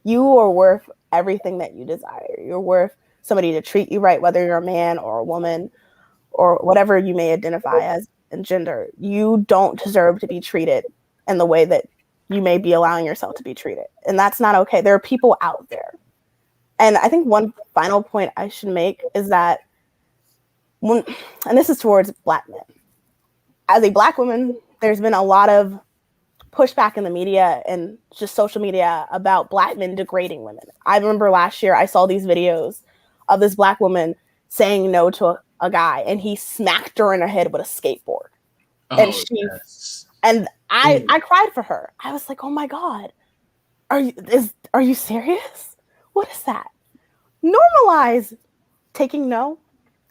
you are worth everything that you desire. You're worth somebody to treat you right, whether you're a man or a woman or whatever you may identify as. and gender, you don't deserve to be treated in the way that you may be allowing yourself to be treated. And that's not okay. There are people out there. And I think one final point I should make is that and this is towards Black men. As a Black woman, there's been a lot of pushback in the media and just social media about Black men degrading women. I remember last year I saw these videos of this Black woman saying no to a guy, and he smacked her in her head with a skateboard. And I cried for her. I was like, oh my God, are you serious? What is that? Normalize taking no.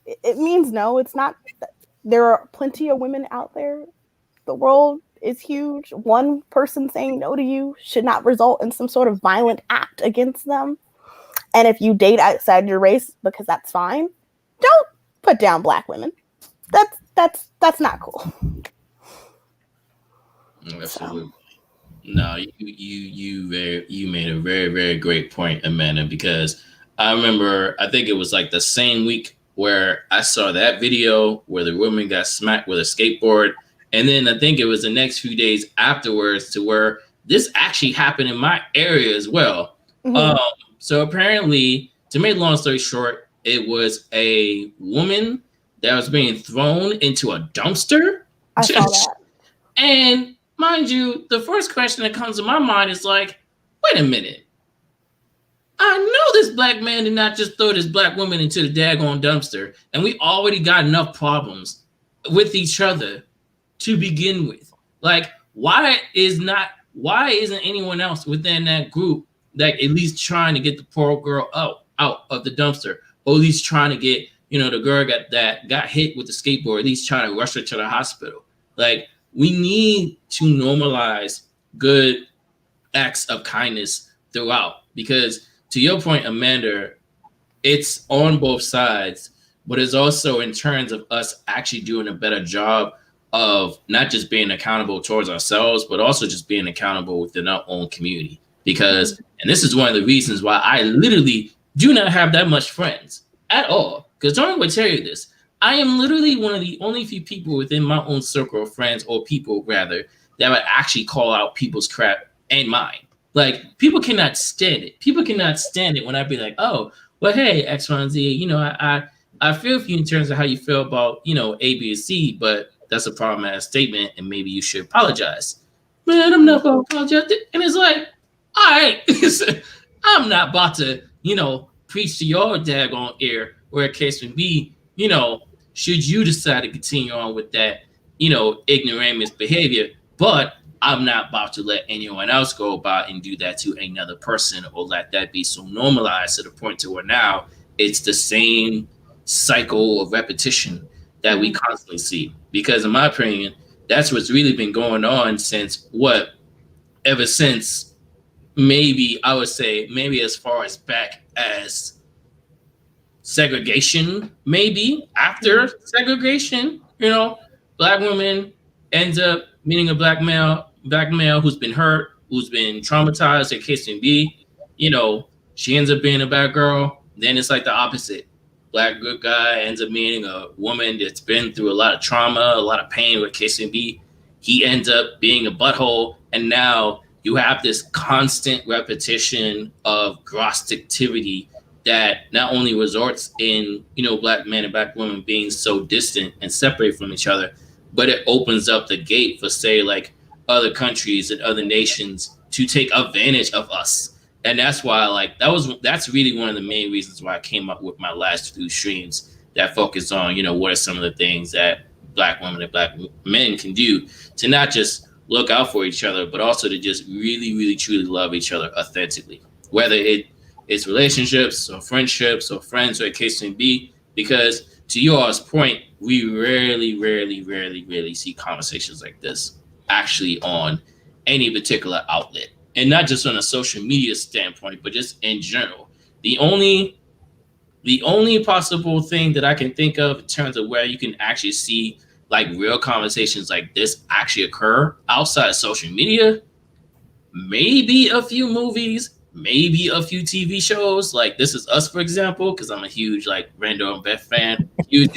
It means no. It's not. There are plenty of women out there. The world is huge. One person saying no to you should not result in some sort of violent act against them. And if you date outside your race, because that's fine, don't put down Black women. That's not cool. Absolutely. No, you made a very, very great point, Amanda, because I remember, I think it was like the same week where I saw that video where the woman got smacked with a skateboard. And then I think it was the next few days afterwards to where this actually happened in my area as well. Mm-hmm. So apparently, to make a long story short, it was a woman that was being thrown into a dumpster. I saw that. And mind you, the first question that comes to my mind is like, wait a minute. I know this Black man did not just throw this Black woman into the daggone dumpster, and we already got enough problems with each other to begin with. Like, why isn't anyone else within that group that at least trying to get the poor girl out of the dumpster, or at least trying to get, the girl that got hit with the skateboard, at least trying to rush her to the hospital? Like, we need to normalize good acts of kindness throughout, because to your point, Amanda, it's on both sides, but it's also in terms of us actually doing a better job of not just being accountable towards ourselves, but also just being accountable within our own community. Because, and this is one of the reasons why I literally do not have that much friends at all. Because Tony would tell you this, I am literally one of the only few people within my own circle of friends, or people rather, that would actually call out people's crap and mine. Like, people cannot stand it. People cannot stand it when I be like, oh, well, hey, X, Y, and Z, I feel for you in terms of how you feel about, A, B, and C, but that's a problematic statement, and maybe you should apologize. Man, I'm not going to apologize. And it's like, all right, I'm not about to, preach to your daggone ear, where a case would be, should you decide to continue on with that, ignoramus behavior, but I'm not about to let anyone else go about and do that to another person, or let that be so normalized to the point to where now it's the same cycle of repetition that we constantly see. Because in my opinion, that's what's really been going on ever since maybe I would say maybe as far as back as segregation, maybe after segregation, Black woman ends up meeting a black male who's been hurt, who's been traumatized, in case may be, she ends up being a bad girl. Then it's like the opposite. Black good guy ends up meeting a woman that's been through a lot of trauma, a lot of pain with case may be. He ends up being a butthole. And now you have this constant repetition of gross activity that not only resorts in, Black men and Black women being so distant and separate from each other, but it opens up the gate for, say, like other countries and other nations to take advantage of us. And that's why, that's really one of the main reasons why I came up with my last few streams that focus on, what are some of the things that Black women and Black men can do to not just look out for each other, but also to just really, really, truly love each other authentically, whether it's relationships or friendships or friends or a case may be. Because to yours point, we rarely see conversations like this actually on any particular outlet. And not just on a social media standpoint, but just in general. The only possible thing that I can think of in terms of where you can actually see like real conversations like this actually occur outside of social media, maybe a few movies, maybe a few TV shows like This Is Us, for example, because I'm a huge like Randall and Beth fan, huge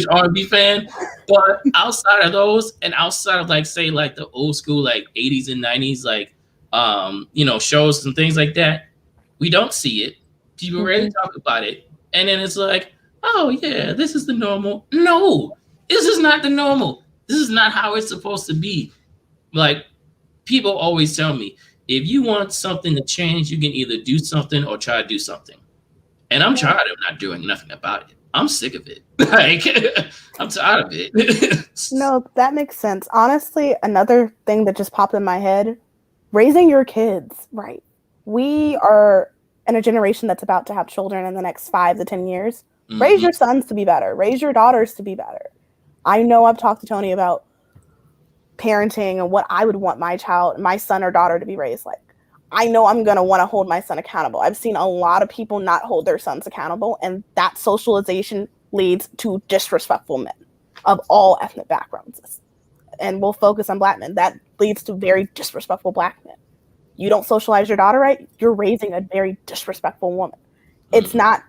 R&B fan. But outside of those, and outside of like say like the old school like 80s and 90s like shows and things like that, we don't see it. People rarely talk about it, and then it's like, oh yeah, this is the normal. No, this is not the normal. This is not how it's supposed to be. Like, people always tell me, if you want something to change, you can either do something or try to do something. And I'm tired of not doing nothing about it. I'm sick of it. Like, I'm tired of it. No, that makes sense. Honestly, another thing that just popped in my head, raising your kids, right? We are in a generation that's about to have children in the next 5 to 10 years. Mm-hmm. Raise your sons to be better. Raise your daughters to be better. I know I've talked to Tony about parenting and what I would want my son or daughter to be raised like. I know I'm going to want to hold my son accountable. I've seen a lot of people not hold their sons accountable, and that socialization leads to disrespectful men of all ethnic backgrounds. And we'll focus on Black men. That leads to very disrespectful Black men. You don't socialize your daughter right, you're raising a very disrespectful woman. It's not,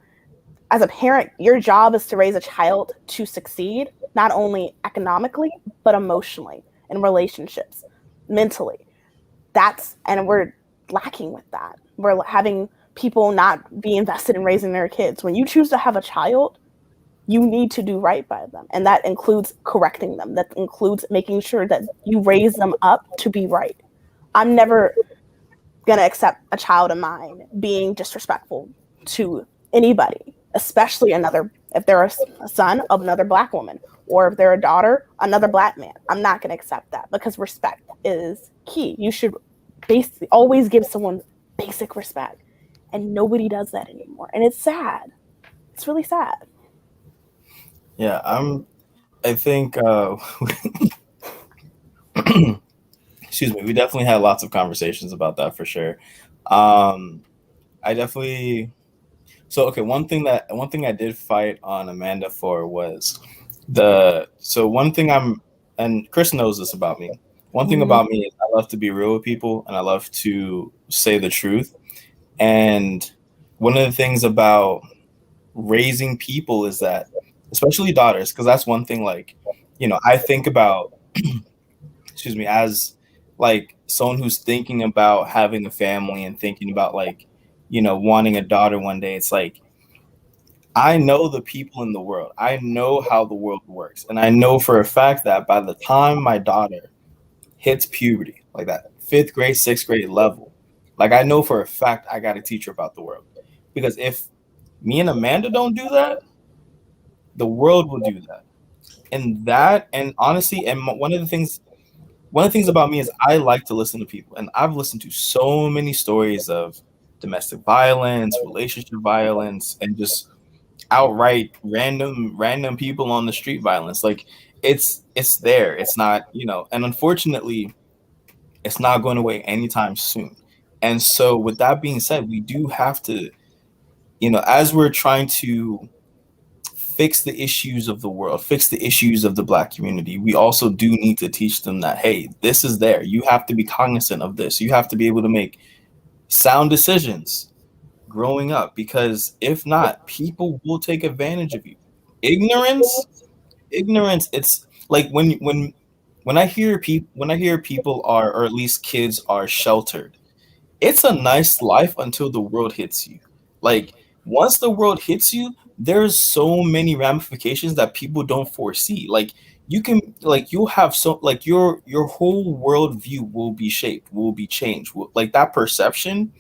as a parent, your job is to raise a child to succeed, not only economically, but emotionally, in relationships, mentally. And we're lacking with that. We're having people not be invested in raising their kids. When you choose to have a child, you need to do right by them. And that includes correcting them. That includes making sure that you raise them up to be right. I'm never going to accept a child of mine being disrespectful to anybody, especially if they're a son of another Black woman, or if they're a daughter, another Black man. I'm not going to accept that, because respect is key. You should basically always give someone basic respect, and nobody does that anymore. And it's sad. It's really sad. Yeah, I think excuse me, we definitely had lots of conversations about that for sure. One thing I did fight on Amanda for was and Chris knows this about me. One thing about me is I love to be real with people, and I love to say the truth. And one of the things about raising people is that, especially daughters, because that's one thing, like, I think about, excuse me, as like someone who's thinking about having a family and thinking about like, wanting a daughter one day. It's like, I know the people in the world. I know how the world works. And I know for a fact that by the time my daughter hits puberty, like that 5th grade, 6th grade level, like, I know for a fact I got to teach her about the world. Because if me and Amanda don't do that, the world will do that. And honestly, and one of the things about me is I like to listen to people. And I've listened to so many stories of domestic violence, relationship violence, and just outright random people on the street violence. Like, it's there. It's not, and unfortunately, it's not going away anytime soon. And so with that being said, we do have to, as we're trying to fix the issues of the world, fix the issues of the Black community, we also do need to teach them that, hey, this is there. You have to be cognizant of this. You have to be able to make sound decisions growing up, because if not, people will take advantage of you. Ignorance, it's like when I hear people are, or at least kids are, sheltered, it's a nice life until the world hits you. Like, once the world hits you, there's so many ramifications that people don't foresee. Like, you'll have your whole worldview will be shaped, will be changed, like that perception.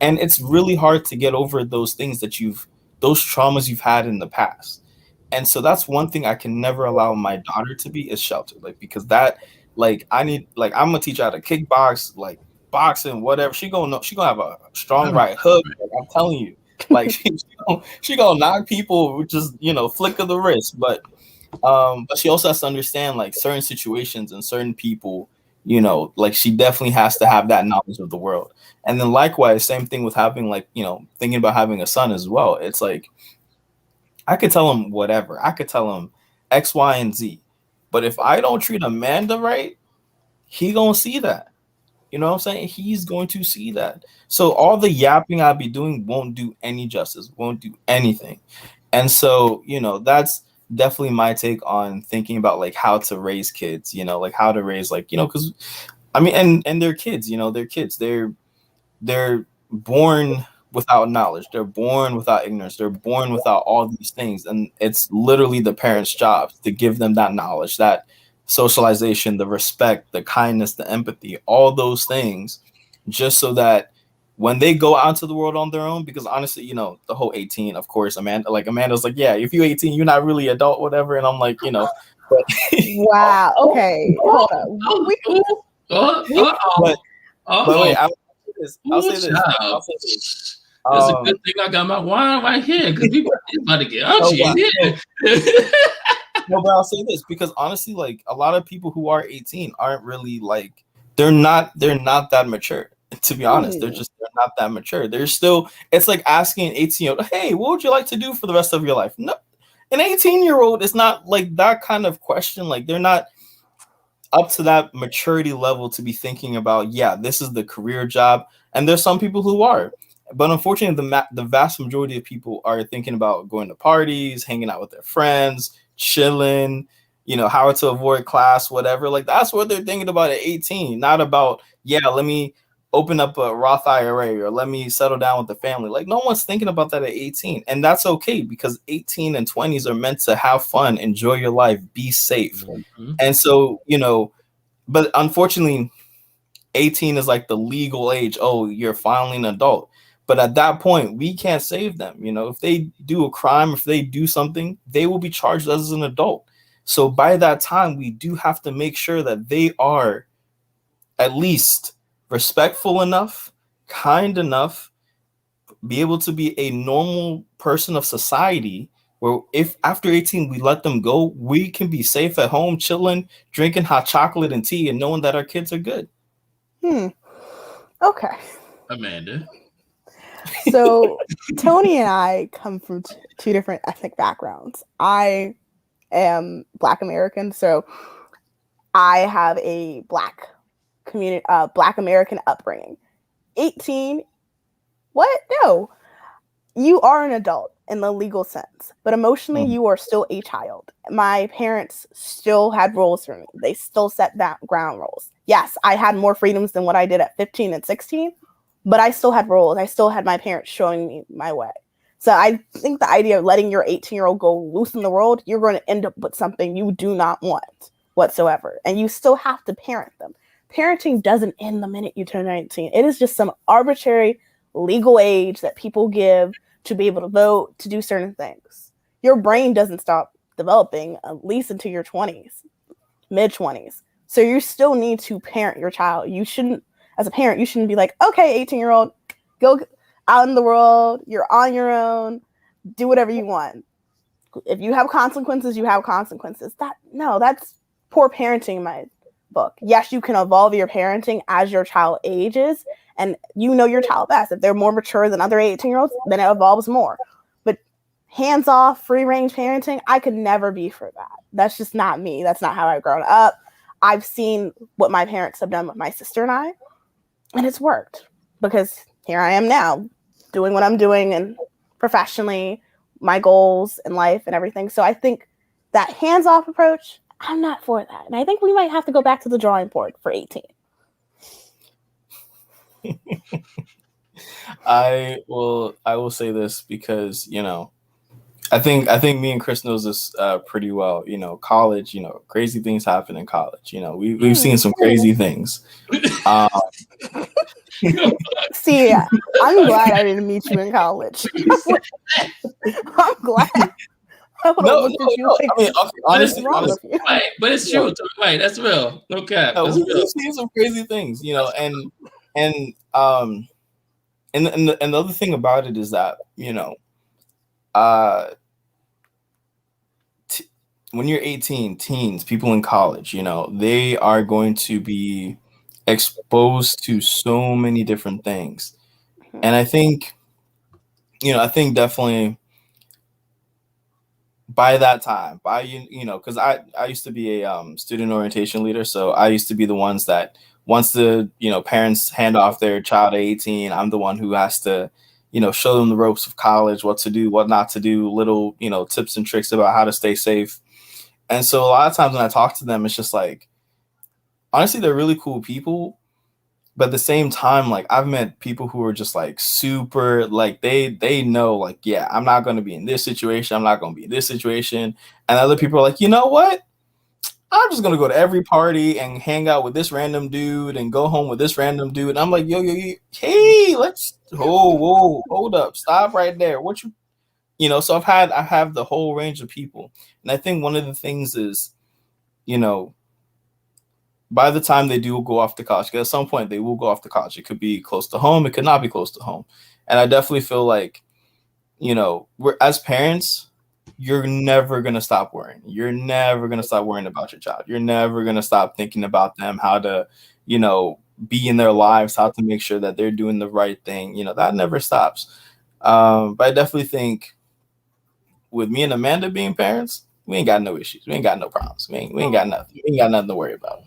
And it's really hard to get over those things those traumas you've had in the past. And so that's one thing I can never allow my daughter to be, is sheltered. Like, because that, like, I'm gonna teach her how to kickbox, like boxing, whatever. She gonna have a strong right hook. Like, I'm telling you, like, she gonna knock people with just, flick of the wrist. But she also has to understand, like, certain situations and certain people, like, she definitely has to have that knowledge of the world. And then likewise, same thing with having, like, thinking about having a son as well. It's like, I could tell him whatever. I could tell him X, Y, and Z. But if I don't treat Amanda right, he gonna see that. You know what I'm saying? He's going to see that. So all the yapping I'll be doing won't do any justice, won't do anything. And so, that's definitely my take on thinking about like how to raise kids, like how to raise like, because I mean, and they're kids, they're kids. They're born without knowledge. They're born without ignorance. They're born without all these things. And it's literally the parents' job to give them that knowledge, that socialization, the respect, the kindness, the empathy, all those things, just so that when they go out into the world on their own, because honestly, the whole 18, of course, Amanda's like, yeah, if you're 18, you're not really adult, whatever. And I'm like, but wow. Okay. Hold on. But wait, I'll say this. It's a good thing I got my wine right here because people about to get out here. No, but I'll say this because honestly, like a lot of people who are 18 aren't really like they're not that mature. To be honest, they're not that mature. They're still. It's like asking an 18-year-old, "Hey, what would you like to do for the rest of your life?" No, an 18-year-old is not like that kind of question. Like they're not up to that maturity level to be thinking about, yeah, this is the career job. And there's some people who are, but unfortunately, the vast majority of people are thinking about going to parties, hanging out with their friends, chilling, how to avoid class, whatever. Like that's what they're thinking about at 18, not about, yeah, let me open up a Roth IRA or let me settle down with the family. Like no one's thinking about that at 18. And that's okay because 18 and 20s are meant to have fun, enjoy your life, be safe. Mm-hmm. And so, but unfortunately, 18 is like the legal age. Oh, you're finally an adult. But at that point, we can't save them. If they do a crime, if they do something, they will be charged as an adult. So by that time, we do have to make sure that they are at least respectful enough, kind enough, be able to be a normal person of society where if after 18 we let them go, we can be safe at home, chilling, drinking hot chocolate and tea and knowing that our kids are good. Okay. Amanda. So Tony and I come from two different ethnic backgrounds. I am Black American, so I have a Black community, Black American upbringing. 18, what? No, you are an adult in the legal sense, but emotionally you are still a child. My parents still had rules for me. They still set that ground rules. Yes, I had more freedoms than what I did at 15 and 16, but I still had rules. I still had my parents showing me my way. So I think the idea of letting your 18-year-old go loose in the world, you're going to end up with something you do not want whatsoever. And you still have to parent them. Parenting doesn't end the minute you turn 19. It is just some arbitrary legal age that people give to be able to vote, to do certain things. Your brain doesn't stop developing at least into your 20s, mid-20s. So you still need to parent your child. You shouldn't, as a parent, you shouldn't be like, okay, 18-year-old, go out in the world. You're on your own. Do whatever you want. If you have consequences, you have consequences. That's poor parenting in my book. Yes, you can evolve your parenting as your child ages, and you know your child best. If they're more mature than other 18-year-olds, then it evolves more. But hands-off, free-range parenting, I could never be for that. That's just not me. That's not how I've grown up. I've seen what my parents have done with my sister and I, and it's worked because here I am now doing what I'm doing and professionally, my goals in life and everything. So I think that hands-off approach, I'm not for that. And I think we might have to go back to the drawing board for 18. I will say this because, I think me and Chris knows this pretty well. College, crazy things happen in college. We've seen some crazy things. See, I'm glad I didn't meet you in college. I'm glad. I mean, okay, honestly, right, but it's true. Right, that's real. No cap. We've seen some crazy things, and the other thing about it is that when you're 18, teens, people in college, they are going to be exposed to so many different things, and I think definitely by that time, because I used to be a student orientation leader, so I used to be the ones that once the, parents hand off their child at 18, I'm the one who has to, show them the ropes of college, what to do, what not to do, little, tips and tricks about how to stay safe. And so a lot of times when I talk to them, it's just like, honestly, they're really cool people. But at the same time, like, I've met people who are just like super, like they know, like, yeah, I'm not going to be in this situation. I'm not going to be in this situation. And other people are like, you know what? I'm just going to go to every party and hang out with this random dude and go home with this random dude. And I'm like, yo, hey, whoa, hold up. Stop right there. So I have the whole range of people. And I think one of the things is, by the time they do go off to college, because at some point they will go off to college. It could be close to home. It could not be close to home. And I definitely feel like, we're, as parents, you're never going to stop worrying. You're never going to stop worrying about your child. You're never going to stop thinking about them, how to, be in their lives, how to make sure that they're doing the right thing. That never stops. But I definitely think with me and Amanda being parents, we ain't got no issues. We ain't got no problems. We ain't got nothing. We ain't got nothing to worry about.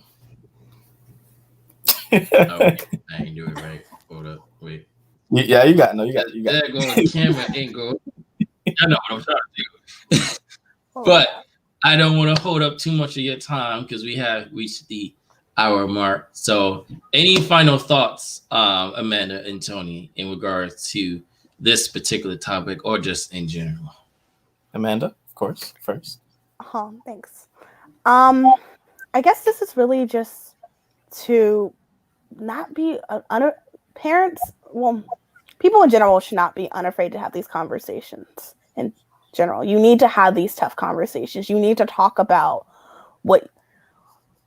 Oh, I ain't do it right. Hold up. Wait. Yeah, you got it. There goes the camera angle. I know what I'm trying to do. But I don't want to hold up too much of your time because we have reached the hour mark. So any final thoughts, Amanda and Tony, in regards to this particular topic or just in general? Amanda, of course, first. Thanks. I guess this is really just to not be parents. Well, people in general should not be unafraid to have these conversations. In general, you need to have these tough conversations. You need to talk about what,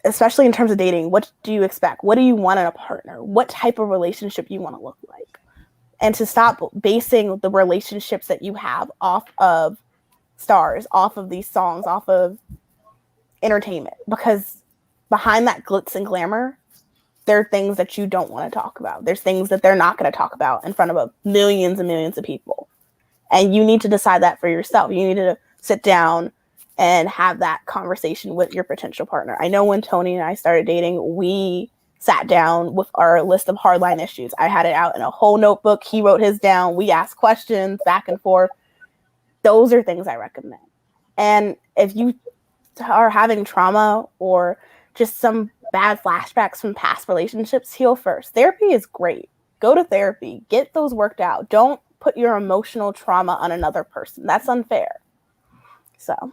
especially in terms of dating, what do you expect? What do you want in a partner? What type of relationship you want to look like? And to stop basing the relationships that you have off of stars, off of these songs, off of entertainment, because behind that glitz and glamour, there are things that you don't want to talk about. There's things that they're not going to talk about in front of millions and millions of people. And you need to decide that for yourself. You need to sit down and have that conversation with your potential partner. I know when Tony and I started dating, we sat down with our list of hardline issues. I had it out in a whole notebook. He wrote his down. We asked questions back and forth. Those are things I recommend. And if you are having trauma or just some bad flashbacks from past relationships, heal first. Therapy is great. Go to therapy. Get those worked out. Don't put your emotional trauma on another person. That's unfair. So.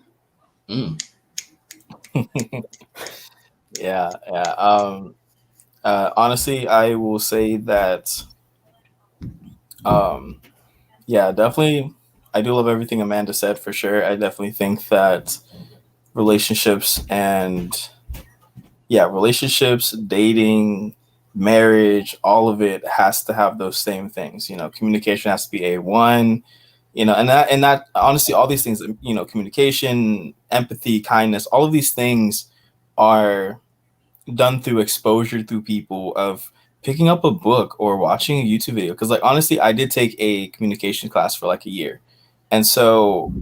Yeah. Honestly, I will say that, definitely, I do love everything Amanda said for sure. I definitely think that relationships, dating, marriage, all of it has to have those same things. Communication has to be A1, and that honestly, all these things, communication, empathy, kindness, all of these things are done through exposure, through people, of picking up a book or watching a YouTube video. Because like, honestly, I did take a communication class for like a year. And so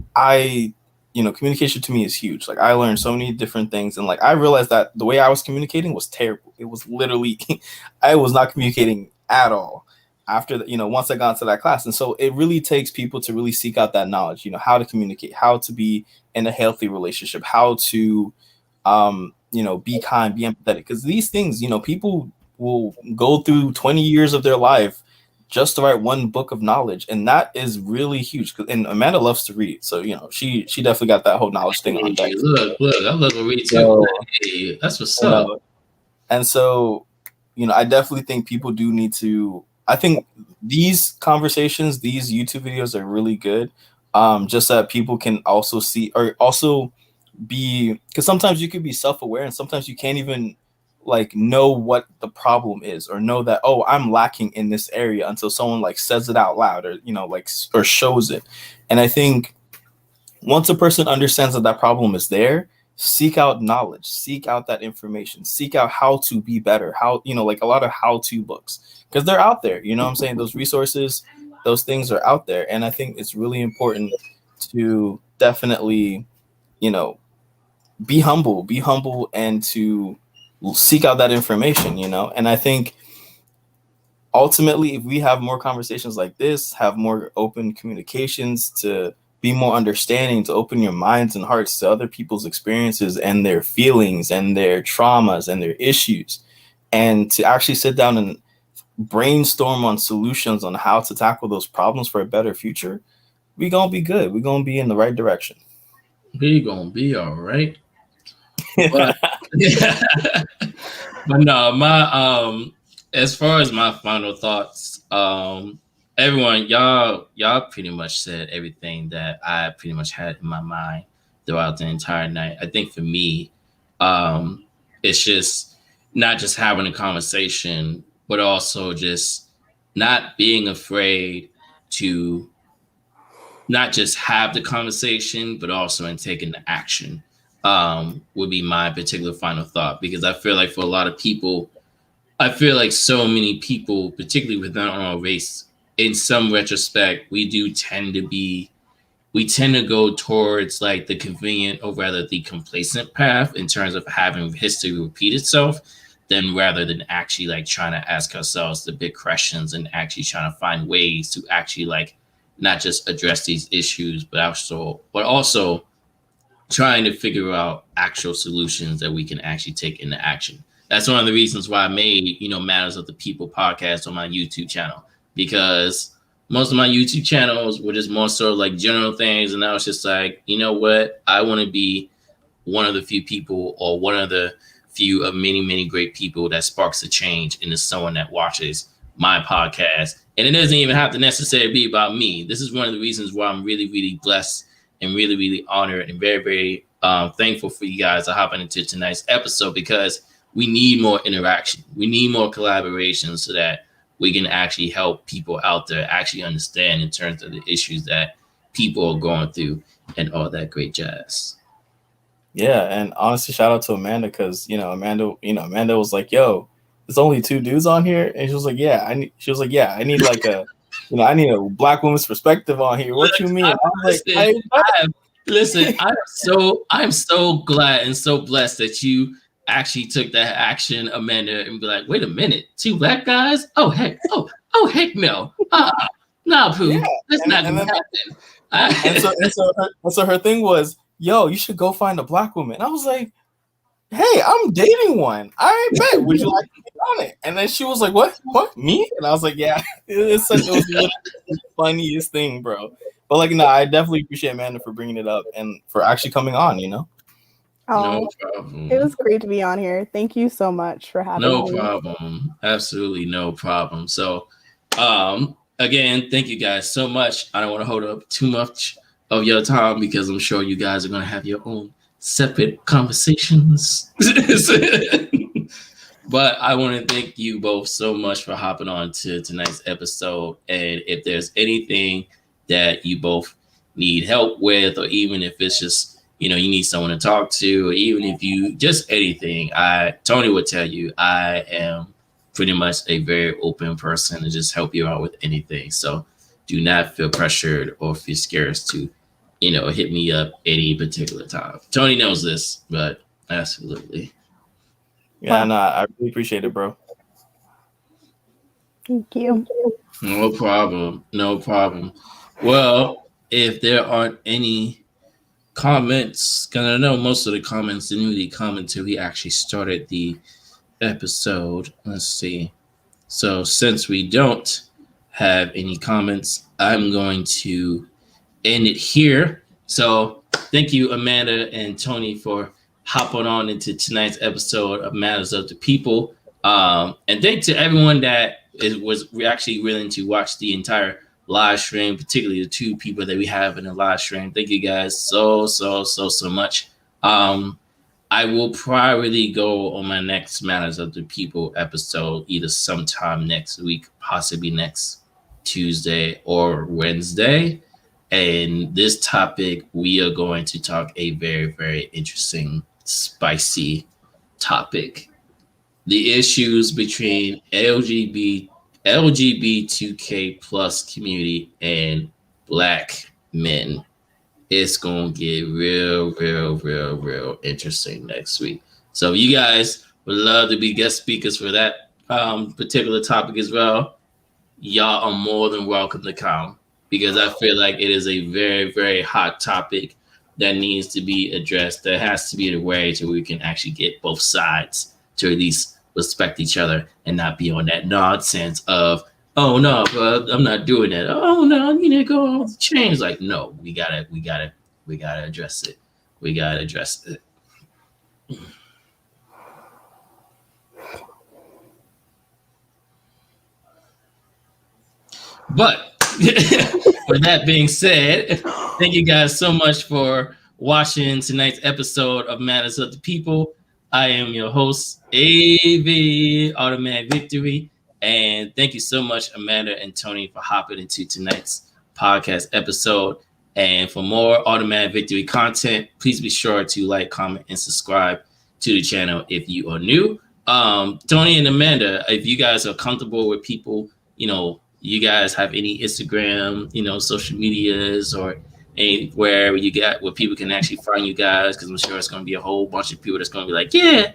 communication to me is huge. Like, I learned so many different things. And like, I realized that the way I was communicating was terrible. It was literally, I was not communicating at all after once I got into that class. And so it really takes people to really seek out that knowledge, how to communicate, how to be in a healthy relationship, how to, be kind, be empathetic. Because these things, people will go through 20 years of their life just to write one book of knowledge, and that is really huge. And Amanda loves to read, so she definitely got that whole knowledge thing on deck. Look, I love to read too. Hey, that's what's up. And so, I definitely think people do need to. I think these conversations, these YouTube videos are really good, just so that people can also see, or also be, because sometimes you could be self-aware, and sometimes you can't even like know what the problem is, or know that, oh, I'm lacking in this area, until someone like says it out loud, or or shows it. And I think once a person understands that problem is there, seek out knowledge, seek out that information, seek out how to be better, how like a lot of how-to books, because they're out there. What I'm saying? Those resources, those things are out there. And I think it's really important to definitely be humble, and to seek out that information, you know? And I think ultimately, if we have more conversations like this, have more open communications, to be more understanding, to open your minds and hearts to other people's experiences and their feelings and their traumas and their issues, and to actually sit down and brainstorm on solutions on how to tackle those problems for a better future, we're going to be good. We're going to be in the right direction. We're going to be all right. But, but no, my as far as my final thoughts, everyone, y'all pretty much said everything that I pretty much had in my mind throughout the entire night. I think for me, it's just not just having a conversation, but also just not being afraid to not just have the conversation, but also in taking the action. Would be my particular final thought, because I feel like for a lot of people, I feel like so many people, particularly within our race, in some retrospect, we tend to go towards like the convenient or rather the complacent path in terms of having history repeat itself, than rather than actually like trying to ask ourselves the big questions and actually trying to find ways to actually like not just address these issues, but also trying to figure out actual solutions that we can actually take into action. That's one of the reasons why I made, Matters of the People podcast on my YouTube channel, because most of my YouTube channels were just more sort of like general things. And I was just like, you know what? I want to be one of the few people, or one of the few of many, many great people that sparks a change into someone that watches my podcast. And it doesn't even have to necessarily be about me. This is one of the reasons why I'm really, really blessed and really, really honored and very, very thankful for you guys to hop into tonight's episode, because we need more interaction. We need more collaboration so that we can actually help people out there actually understand in terms of the issues that people are going through and all that great jazz. Yeah, and honestly, shout out to Amanda, because Amanda was like, "Yo, there's only 2 dudes on here," and she was like, "Yeah, I need like a, I need a Black woman's perspective on here." What you mean? I'm so glad and so blessed that you actually took that action, Amanda, and be like, "Wait a minute, 2 Black guys? Oh heck no, nah, Pooh, yeah, that's not gonna happen." So her thing was, "Yo, you should go find a Black woman." And I was like, "Hey, I'm dating one. I bet. Would you like to get on it?" And then she was like, "What? Me?" And I was like, "Yeah." It was the funniest thing, bro. But like, no, I definitely appreciate Amanda for bringing it up and for actually coming on. No problem. It was great to be on here. Thank you so much for having me. No problem. Absolutely no problem. So, again, thank you guys so much. I don't want to hold up too much of your time, because I'm sure you guys are going to have your own separate conversations. But I want to thank you both so much for hopping on to tonight's episode. And if there's anything that you both need help with, or even if it's just, you need someone to talk to, or even if you just anything, Tony would tell you I am pretty much a very open person to just help you out with anything. So do not feel pressured or feel scared to, hit me up any particular time. Tony knows this, but absolutely. Yeah, no, I really appreciate it, bro. Thank you. No problem. Well, if there aren't any comments, because I know most of the comments didn't really come until we actually started the episode. Let's see. So since we don't have any comments, I'm going to end it here. So thank you, Amanda and Tony, for hopping on into tonight's episode of Matters of the People. And thanks to everyone that was actually willing to watch the entire live stream, particularly the 2 people that we have in the live stream. Thank you guys so much. I will probably go on my next Matters of the People episode either sometime next week, possibly next Tuesday or Wednesday. And this topic, we are going to talk a very, very interesting, spicy topic. The issues between LGBTQ plus community and Black men. It's going to get real interesting next week. So if you guys would love to be guest speakers for that particular topic as well, y'all are more than welcome to come, because I feel like it is a very, very hot topic that needs to be addressed. There has to be a way to where we can actually get both sides to at least respect each other and not be on that nonsense of, oh no, I'm not doing that. Oh no, you need to go on the change. Like, no, we gotta address it. We gotta address it. But with that being said, thank you guys so much for watching tonight's episode of Matters of the People. I am your host, AV Automatic Victory. And thank you so much, Amanda and Tony, for hopping into tonight's podcast episode. And for more Automatic Victory content, please be sure to like, comment, and subscribe to the channel if you are new. Tony and Amanda, if you guys are comfortable with people, you guys have any Instagram, social medias or anywhere where people can actually find you guys, because I'm sure it's going to be a whole bunch of people that's going to be like, yeah,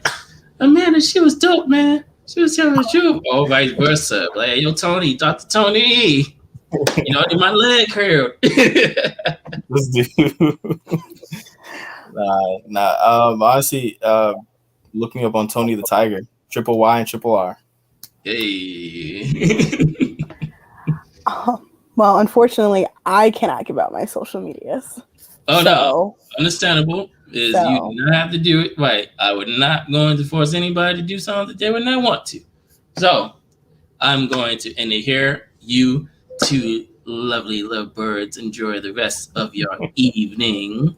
Amanda, she was dope, man. She was telling the truth. Or vice versa. Like, yo, Tony, Dr. Tony, my leg hurt. This dude. Honestly, look me up on Tony the Tiger, Triple Y and Triple R. Hey. Well, unfortunately, I cannot give out my social medias. Oh, no. Understandable. You do not have to do it right. I would not going to force anybody to do something that they would not want to. So I'm going to end it here. You two lovely lovebirds enjoy the rest of your evening.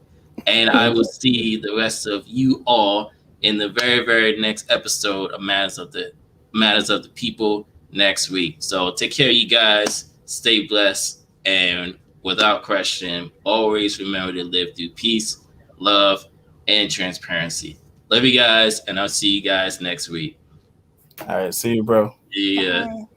And I will see the rest of you all in the very, very next episode of Matters of the People next week. So take care, you guys. Stay blessed, and without question, always remember to live through peace, love, and transparency. Love you guys, and I'll see you guys next week. All right, see you, bro. Yeah. Bye.